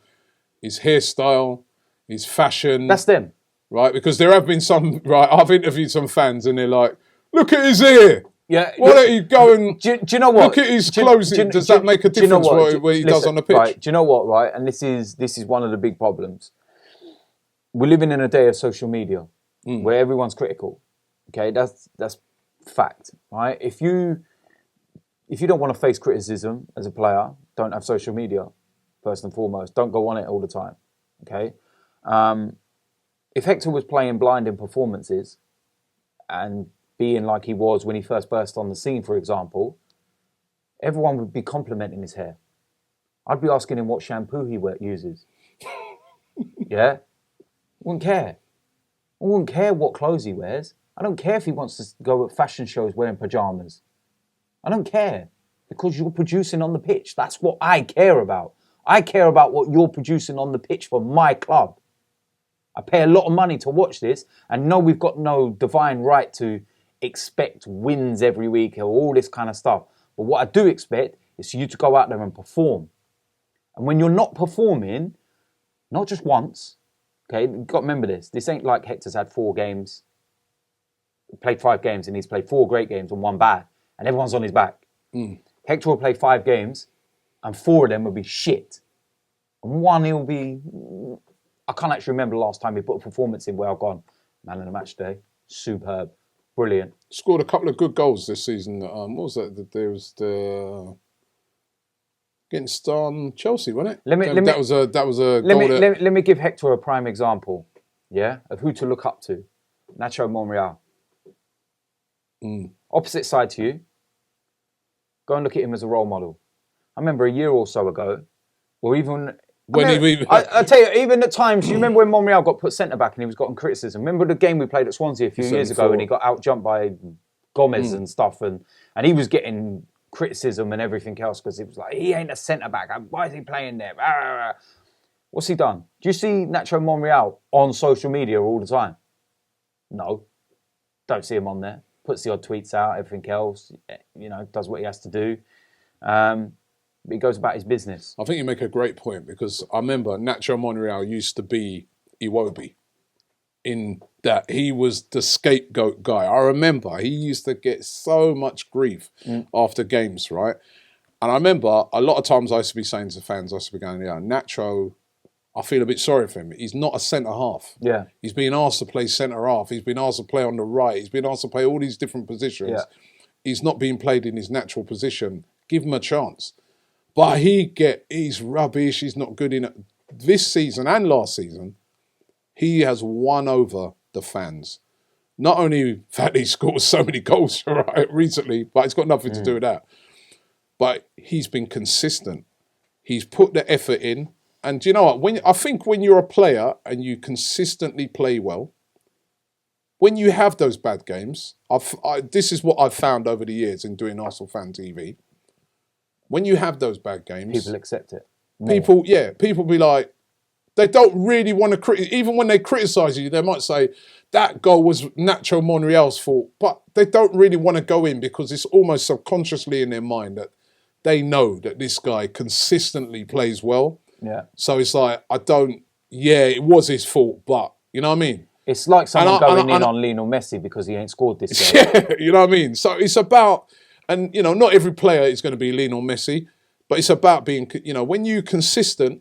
his hairstyle? His fashion. That's them. Right? Because there have been some, right, I've interviewed some fans and they're like, look at his ear. Yeah. Why don't you go and do you know what? Look at his clothing. Does that make a difference what he does on the pitch? Right, do you know what, right? And this is one of the big problems. We're living in a day of social media where everyone's critical. Okay, that's fact, right? If you don't want to face criticism as a player, don't have social media, first and foremost. Don't go on it all the time. Okay? If Hector was playing blind in performances and being like he was when he first burst on the scene, for example, everyone would be complimenting his hair. I'd be asking him what shampoo he uses. Yeah? Wouldn't care. I wouldn't care what clothes he wears. I don't care if he wants to go at fashion shows wearing pajamas. I don't care. Because you're producing on the pitch. That's what I care about. I care about what you're producing on the pitch for my club. I pay a lot of money to watch this, and no, we've got no divine right to expect wins every week or all this kind of stuff. But what I do expect is for you to go out there and perform. And when you're not performing, not just once, okay, you've got to remember this. This ain't like Hector's had 4 games, played 5 games, and he's played 4 great games and 1 bad, and everyone's on his back. Hector will play 5 games, and 4 of them will be shit. And 1 he'll be... I can't actually remember the last time he put a performance in where I've gone, man of the match day, superb, brilliant. Scored a couple of good goals this season. What was that? There was the... against Chelsea, wasn't it? That was a goal. Let me give Hector a prime example, yeah, of who to look up to. Nacho Monreal. Opposite side to you. Go and look at him as a role model. I remember a year or so ago, or even... I tell you, even at times, you remember when Monreal got put centre-back and he was gotten criticism? Remember the game we played at Swansea a few years ago and he got out-jumped by Gomez and stuff, and he was getting criticism and everything else because it was like, he ain't a centre-back. Why is he playing there? What's he done? Do you see Nacho Monreal on social media all the time? No. Don't see him on there. Puts the odd tweets out, everything else, does what he has to do. He goes about his business. I think you make a great point because I remember Nacho Monreal used to be Iwobi in that he was the scapegoat guy. I remember he used to get so much grief after games, right? And I remember a lot of times I used to be saying to fans, I used to be going, Nacho, I feel a bit sorry for him. He's not a centre-half. Yeah. He's being asked to play centre-half. He's been asked to play on the right. He's been asked to play all these different positions. Yeah. He's not being played in his natural position. Give him a chance. But he's rubbish. He's not good in it. This season and last season, he has won over the fans. Not only that he scores so many goals recently, but it's got nothing to do with that. But he's been consistent. He's put the effort in. And do you know what? I think when you're a player and you consistently play well, when you have those bad games, this is what I've found over the years in doing ArsenalFanTV. When you have those bad games... people accept it. More. People be like, they don't really want to criticise. Even when they criticise you, they might say, that goal was Nacho Monreal's fault. But they don't really want to go in because it's almost subconsciously in their mind that they know that this guy consistently plays well. Yeah. So it's like, it was his fault, but, you know what I mean? It's like someone going in on Lionel Messi because he ain't scored this game. Yeah, you know what I mean? So it's about... And, not every player is going to be Lionel Messi, but it's about being, when you're consistent,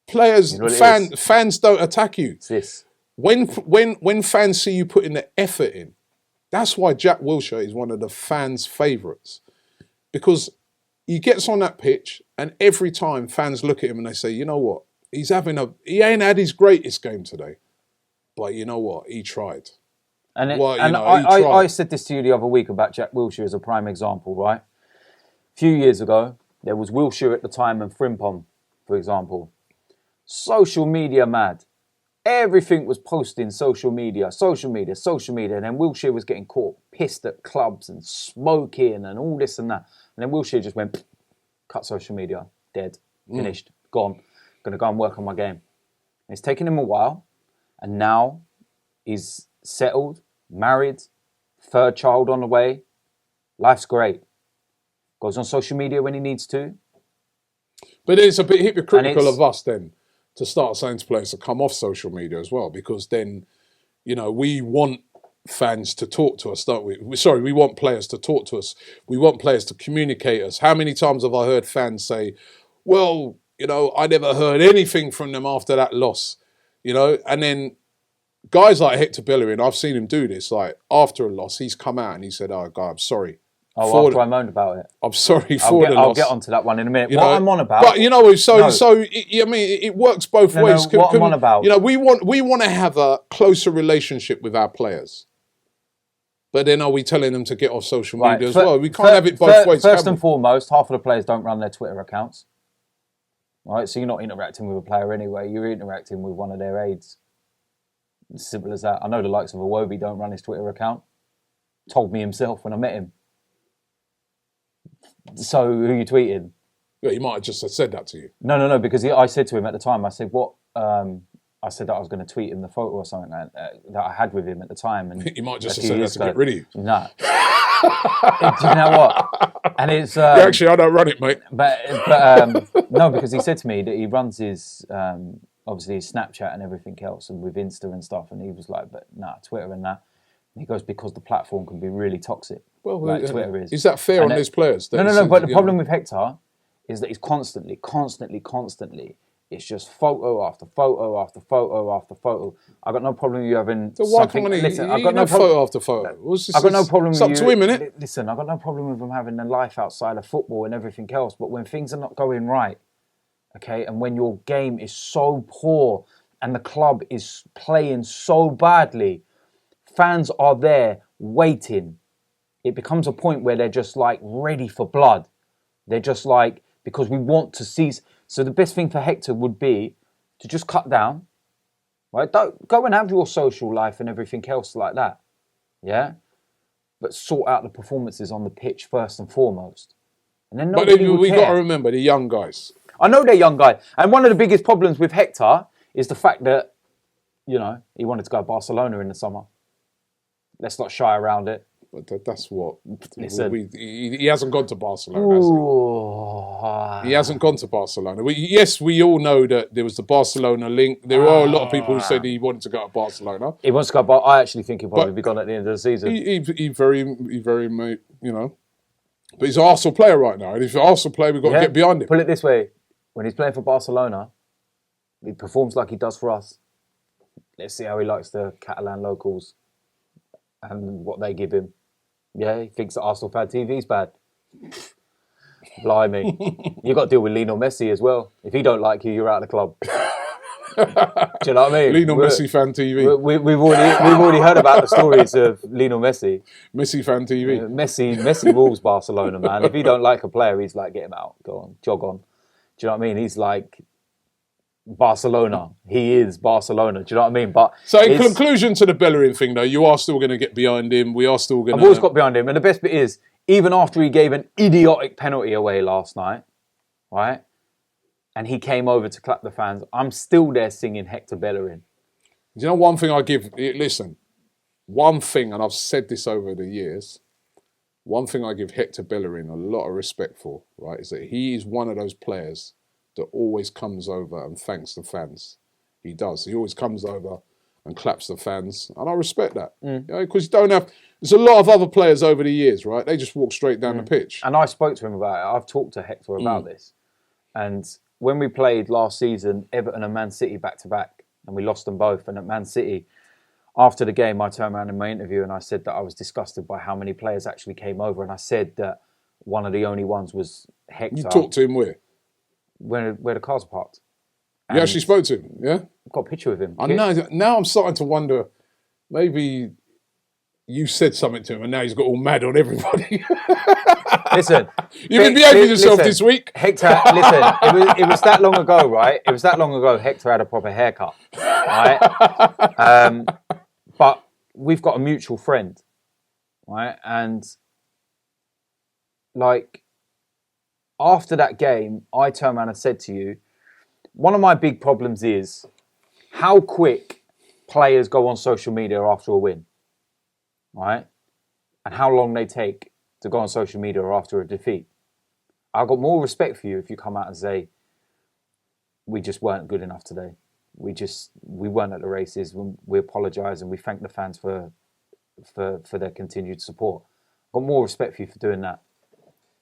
fans don't attack you. It's this. When fans see you putting the effort in, that's why Jack Wilshere is one of the fans' favourites. Because he gets on that pitch and every time fans look at him and they say, you know what, he ain't had his greatest game today, but you know what, he tried. I said this to you the other week about Jack Wilshere as a prime example, right? A few years ago, there was Wilshere at the time and Frimpong, for example. Social media mad. Everything was posting social media. And then Wilshere was getting caught pissed at clubs and smoking and all this and that. And then Wilshere just went, cut social media, dead, finished, gone. Going to go and work on my game. And it's taken him a while. And now he's settled, married, third child on the way. Life's great. Goes on social media when he needs to. But it's a bit hypocritical of us then to start saying to players to come off social media as well, because then, we want fans to talk to us, don't we? We want players to talk to us. We want players to communicate us. How many times have I heard fans say, well, I never heard anything from them after that loss, and then guys like Hector Bellerin, I've seen him do this, like after a loss, he's come out and he said, oh, God, I'm sorry. Oh, after I moaned about it. I'm sorry for the loss. I'll get onto that one in a minute. What I'm on about... But, it works both ways. What I'm on about... we want to have a closer relationship with our players. But then are we telling them to get off social media as well? We can't have it both ways. First and foremost, half of the players don't run their Twitter accounts. Right? So you're not interacting with a player anyway. You're interacting with one of their aides. As simple as that. I know the likes of Iwobi don't run his Twitter account. Told me himself when I met him. So who are you tweeting? Yeah, he might have just said that to you. No, because I said to him at the time, I said, what? I said that I was going to tweet him the photo or something that I had with him at the time. And he might just have said that to get rid of you. No. Do you know what? And it's... actually, I don't run it, mate. But no, because he said to me that he runs his, obviously, his Snapchat and everything else, and with Insta and stuff, and he was like, but nah, Twitter and that. And he goes, because the platform can be really toxic. Well, like Twitter is. Is that fair on these players? No. But the problem with Hector is that he's constantly. It's just photo after photo after photo after photo. I got no problem with you having. So why can't listen? I got no photo after photo. I got no problem with you. It's up to him, innit? Listen, I got no problem with him having a life outside of football and everything else. But when things are not going right, okay, and when your game is so poor and the club is playing so badly, fans are there waiting. It becomes a point where they're just like ready for blood. They're just like, because we want to see. So the best thing for Hector would be to just cut down, right? Don't go and have your social life and everything else like that, yeah? But sort out the performances on the pitch first and foremost. And then nobody will care. We've got to remember the young guys. I know they're young guys. And one of the biggest problems with Hector is the fact that, he wanted to go to Barcelona in the summer. Let's not shy around it. But that's what... Listen. He hasn't gone to Barcelona, has he? He hasn't gone to Barcelona. We all know that there was the Barcelona link. There are a lot of people who said he wanted to go to Barcelona. He wants to go, but I actually think he'll probably be gone at the end of the season. He very, But he's an Arsenal player right now. And if he's an Arsenal player, we've got to get behind him. Put it this way. When he's playing for Barcelona, he performs like he does for us. Let's see how he likes the Catalan locals and what they give him. Yeah, he thinks that ArsenalFanTV is bad. Blimey. You've got to deal with Lionel Messi as well. If he don't like you, you're out of the club. Do you know what I mean? Lionel Messi fan TV. We've already heard about the stories of Lionel Messi. Messi fan TV. Messi rules Barcelona, man. If he don't like a player, he's like, get him out. Go on, jog on. Do you know what I mean? He's like... Barcelona. He is Barcelona. Do you know what I mean? But so in conclusion to the Bellerin thing, though, you are still going to get behind him. We are still going to... I've always got behind him. And the best bit is, even after he gave an idiotic penalty away last night, right? And he came over to clap the fans, I'm still there singing Hector Bellerin. Do you know one thing I give... Listen, one thing, and I've said this over the years, one thing I give Hector Bellerin a lot of respect for, right, is that he is one of those players that always comes over and thanks the fans. He does. He always comes over and claps the fans. And I respect that. Because you don't have... There's a lot of other players over the years, right? They just walk straight down the pitch. And I spoke to him about it. I've talked to Hector about this. And when we played last season, Everton and Man City back-to-back, and we lost them both, and at Man City, after the game, I turned around in my interview and I said that I was disgusted by how many players actually came over. And I said that one of the only ones was Hector. You talked to him where? Where the cars are parked. You actually spoke to him, yeah? I've got a picture of him. I know. Now I'm starting to wonder, maybe you said something to him and now he's got all mad on everybody. Listen. You've been behaving yourself this week. Hector, listen, it was that long ago, right? It was that long ago Hector had a proper haircut. right? But we've got a mutual friend, right? And like after that game, I turned around and said to you, one of my big problems is how quick players go on social media after a win, right? And how long they take to go on social media after a defeat. I've got more respect for you if you come out and say, we just weren't good enough today. We weren't at the races. We apologise and we thank the fans for their continued support. I've got more respect for you for doing that,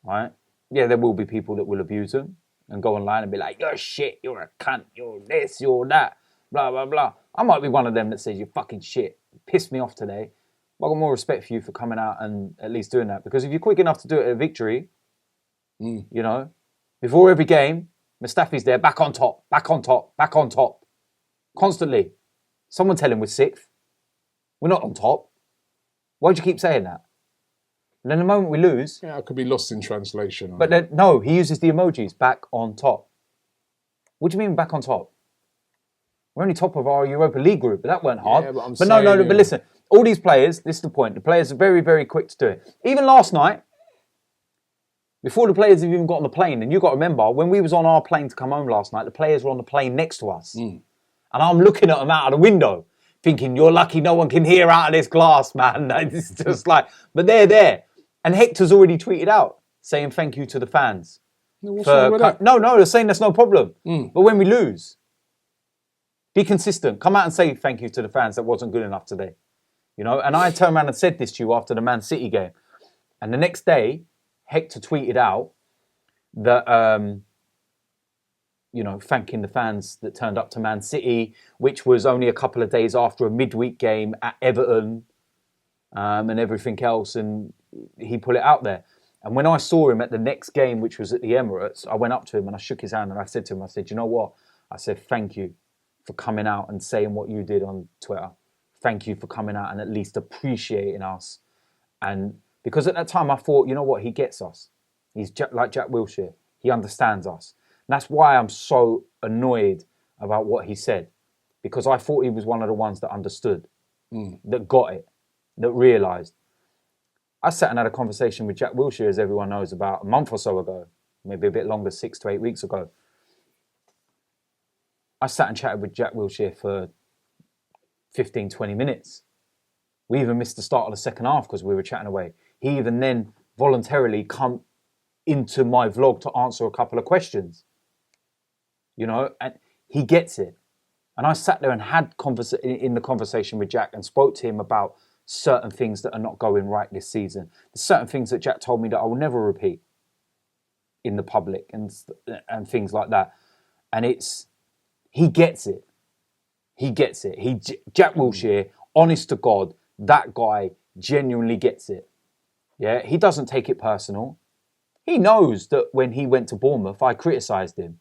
right? Yeah, there will be people that will abuse them and go online and be like, you're shit, you're a cunt, you're this, you're that, blah, blah, blah. I might be one of them that says you're fucking shit. Pissed me off today. But I've got more respect for you for coming out and at least doing that. Because if you're quick enough to do it at a victory, you know, before every game, Mustafi's there, back on top, back on top, back on top. Constantly. Someone tell him we're sixth. We're not on top. Why do you keep saying that? And then the moment we lose... Yeah, it could be lost in translation. But then, no, he uses the emojis, back on top. What do you mean back on top? We're only top of our Europa League group, but that weren't hard. Yeah, but but listen, all these players, this is the point, the players are very, very quick to do it. Even last night, before the players have even got on the plane, and you've got to remember, when we was on our plane to come home last night, the players were on the plane next to us. And I'm looking at them out of the window, thinking, you're lucky no one can hear out of this glass, man. It's just like, but they're there. And Hector's already tweeted out, saying thank you to the fans. What's wrong with that? No, they're saying that's no problem. But when we lose, be consistent. Come out and say thank you to the fans that wasn't good enough today. You know, and I turned around and said this to you after the Man City game. And the next day, Hector tweeted out that, you know, thanking the fans that turned up to Man City, which was only a couple of days after a midweek game at Everton and everything else. And he put it out there. And when I saw him at the next game, which was at the Emirates, I went up to him and I shook his hand and I said to him, I said, you know what? I said, thank you for coming out and saying what you did on Twitter. Thank you for coming out and at least appreciating us. And because at that time I thought, you know what? He gets us. He's like Jack Wilshere. He understands us. And that's why I'm so annoyed about what he said. Because I thought he was one of the ones that understood, that got it, that realised. I sat and had a conversation with Jack Wilshere, as everyone knows, about a month or so ago, maybe a bit longer, 6 to 8 weeks ago. I sat and chatted with Jack Wilshere for 15, 20 minutes. We even missed the start of the second half because we were chatting away. He even then voluntarily come into my vlog to answer a couple of questions. You know, and he gets it. And I sat there and had in the conversation with Jack and spoke to him about certain things that are not going right this season. There's certain things that Jack told me that I will never repeat in the public and things like that. And he gets it. He gets it. Jack Wilshere, honest to God, that guy genuinely gets it. Yeah, he doesn't take it personal. He knows that when he went to Bournemouth, I criticised him.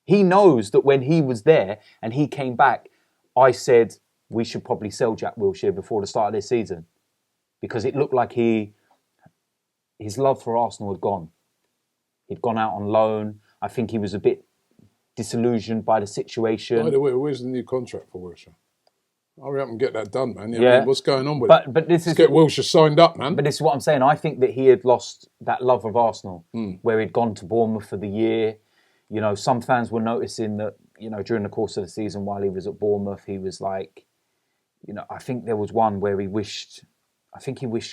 He knows that when he was there and he came back, I said we should probably sell Jack Wilshere before the start of this season because it looked like his love for Arsenal had gone. He'd gone out on loan. I think he was a bit disillusioned by the situation. By the way, where's the new contract for Wilshere? Hurry up and get that done, man. I mean, what's going on with it? But this Let's get Wilshere signed up, man. But this is what I'm saying. I think that he had lost that love of Arsenal, where he'd gone to Bournemouth for the year. You know, some fans were noticing that, you know, during the course of the season while he was at Bournemouth, he was like, you know, I think there was one where he wished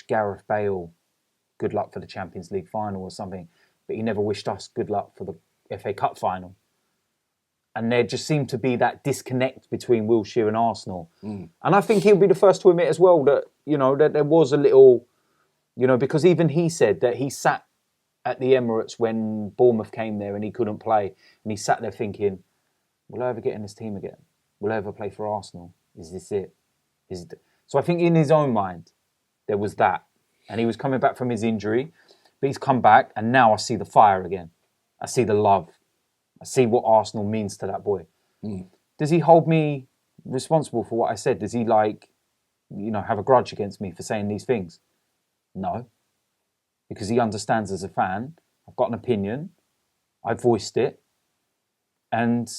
Gareth Bale good luck for the Champions League final or something, but he never wished us good luck for the FA Cup final. And there just seemed to be that disconnect between Wilshere and Arsenal. And I think he'll be the first to admit as well that, you know, that there was a little, you know, because even he said that he sat at the Emirates when Bournemouth came there and he couldn't play. And he sat there thinking, will I ever get in this team again? Will I ever play for Arsenal? Is this it? So I think in his own mind, there was that. And he was coming back from his injury, but he's come back and now I see the fire again. I see the love. I see what Arsenal means to that boy. Does he hold me responsible for what I said? Does he have a grudge against me for saying these things? No. Because he understands as a fan, I've got an opinion, I voiced it, and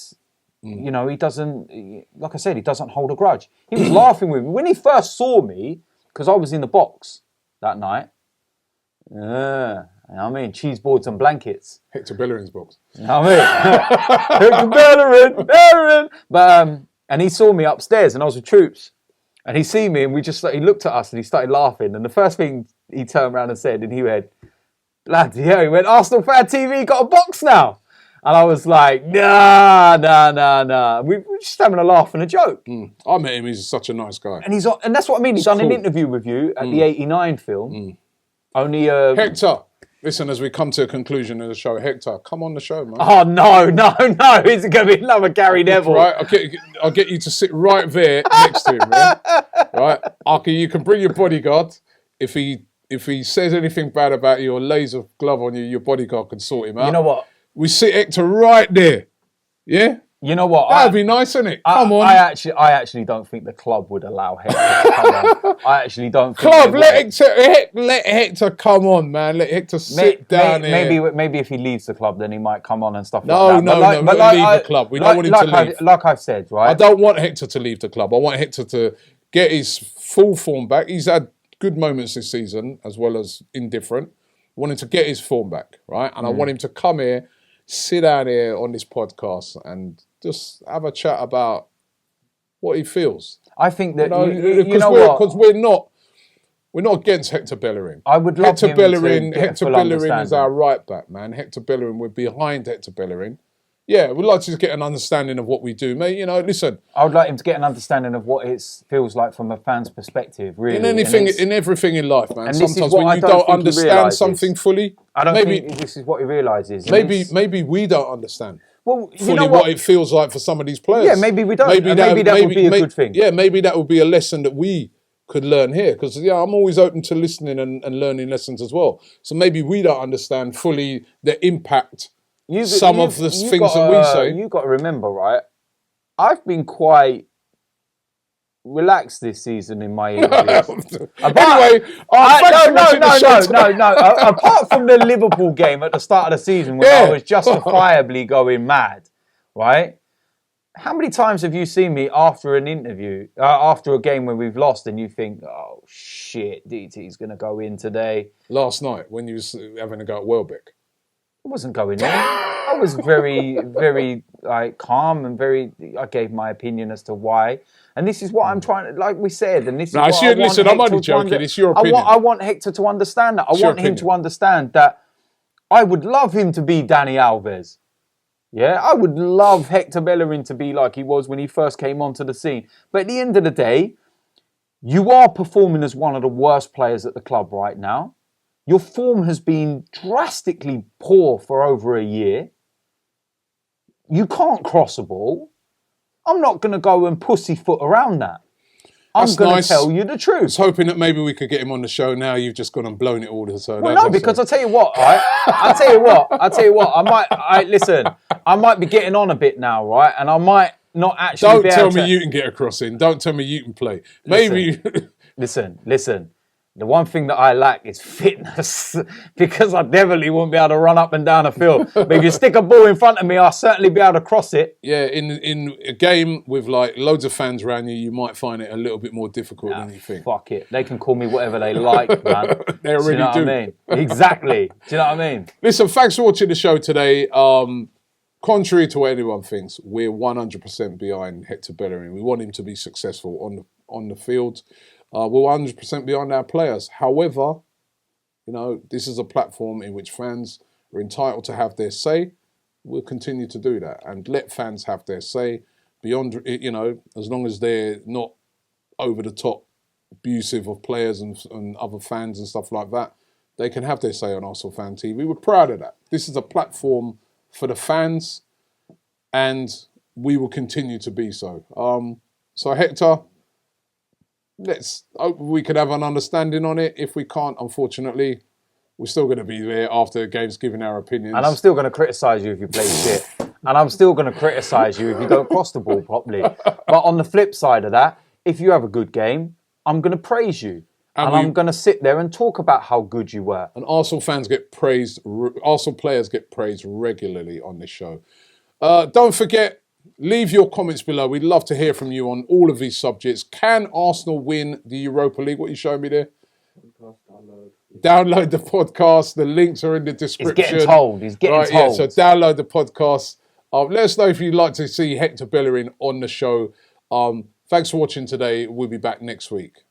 You know, he doesn't, like I said, he doesn't hold a grudge. He was laughing with me. When he first saw me, because I was in the box that night, you know what I mean, cheese boards and blankets. Hector Bellerin's box. You know what I mean? Hector Bellerin. But, and he saw me upstairs and I was with troops. And he see me and he looked at us and he started laughing. And the first thing he turned around and said, and he went, lads, yeah, he went, ArsenalFanTV got a box now. And I was like, nah. We were just having a laugh and a joke. I met him. He's such a nice guy. And that's what I mean. He's done an interview with you at the 89 film. Only... Hector, listen, as we come to a conclusion of the show, Hector, come on the show, man. Oh, no. Is it going to be another Gary Neville? Right, I'll get you to sit right there next to him, yeah? Right? Okay, you can bring your bodyguard. If he says anything bad about you or lays a glove on you, your bodyguard can sort him out. You know what? We sit Hector right there. Yeah? You know what? That'd be nice, isn't it? Come on. I actually don't think the club would allow Hector to come on. I actually don't think Club, let Hector come on, man. Let Hector sit down here. Maybe if he leaves the club, then he might come on and stuff No, like that. No, leave the club. We don't want him to leave. Like I've said, right? I don't want Hector to leave the club. I want Hector to get his full form back. He's had good moments this season, as well as indifferent. I want him to get his form back, right? And I want him to come here, sit down here on this podcast and just have a chat about what he feels. I think that because we're not against Hector Bellerin. I would love Hector him Bellerin. to get Hector full Bellerin is our right back, man. Hector Bellerin, we're behind Hector Bellerin. Yeah, we'd like to get an understanding of what we do, mate. You know, listen. I would like him to get an understanding of what it feels like from a fan's perspective, really. In everything in life, man. Sometimes when you don't understand something fully, I don't think this is what he realises. Maybe we don't understand. Well, fully what it feels like for some of these players. Yeah, maybe we don't. Maybe that would be a good thing. Yeah, maybe that would be a lesson that we could learn here. Because I'm always open to listening and learning lessons as well. So maybe we don't understand fully the impact some of the things that we say. You've got to remember, right? I've been quite relaxed this season in my interviews. Anyway, no. Apart from the Liverpool game at the start of the season when I was justifiably going mad, right? How many times have you seen me after an interview, after a game where we've lost, and you think, oh shit, DT's going to go in today? Last night when you was having a go at Welbeck. I wasn't going in. I was very, very calm and I gave my opinion as to why. And this is what I'm trying to, like we said, and this is what I want. Listen, I'm only joking. It's your opinion. I want Hector to understand that. I want him to understand that I would love him to be Dani Alves. Yeah, I would love Hector Bellerin to be like he was when he first came onto the scene. But at the end of the day, you are performing as one of the worst players at the club right now. Your form has been drastically poor for over a year. You can't cross a ball. I'm not going to go and pussyfoot around that. I'm going to tell you the truth. I was hoping that maybe we could get him on the show now. You've just gone and blown it all. So well, no, because I'll tell you what, right? I'll tell you what. Listen, I might be getting on a bit now, right? And I might not actually Don't tell me you can get a cross in. Don't tell me you can play. Maybe... Listen. The one thing that I lack is fitness because I definitely won't be able to run up and down a field. But if you stick a ball in front of me, I'll certainly be able to cross it. Yeah, in a game with like loads of fans around you, you might find it a little bit more difficult than you think. Fuck it. They can call me whatever they like, man. They already do. You know what I mean? Exactly. Do you know what I mean? Listen, thanks for watching the show today. Contrary to what anyone thinks, we're 100% behind Hector Bellerin. We want him to be successful on the field. We're 100% behind our players. However, this is a platform in which fans are entitled to have their say. We'll continue to do that and let fans have their say beyond, as long as they're not over the top abusive of players and other fans and stuff like that. They can have their say on ArsenalFanTV. We're proud of that. This is a platform for the fans and we will continue to be so. So Hector, let's hope we can have an understanding on it. If we can't, unfortunately, we're still going to be there after the game's giving our opinions. And I'm still going to criticise you if you play shit. And I'm still going to criticise you if you don't cross the ball properly. But on the flip side of that, if you have a good game, I'm going to praise you. And I'm going to sit there and talk about how good you were. And Arsenal fans get praised, Arsenal players get praised regularly on this show. Don't forget, Leave your comments below. We'd love to hear from you on all of these subjects. Can Arsenal win the Europa League? What are you showing me there? Download the podcast. The links are in the description. He's getting told. He's getting told. Yeah, so download the podcast. Let us know if you'd like to see Hector Bellerin on the show. Thanks for watching today. We'll be back next week.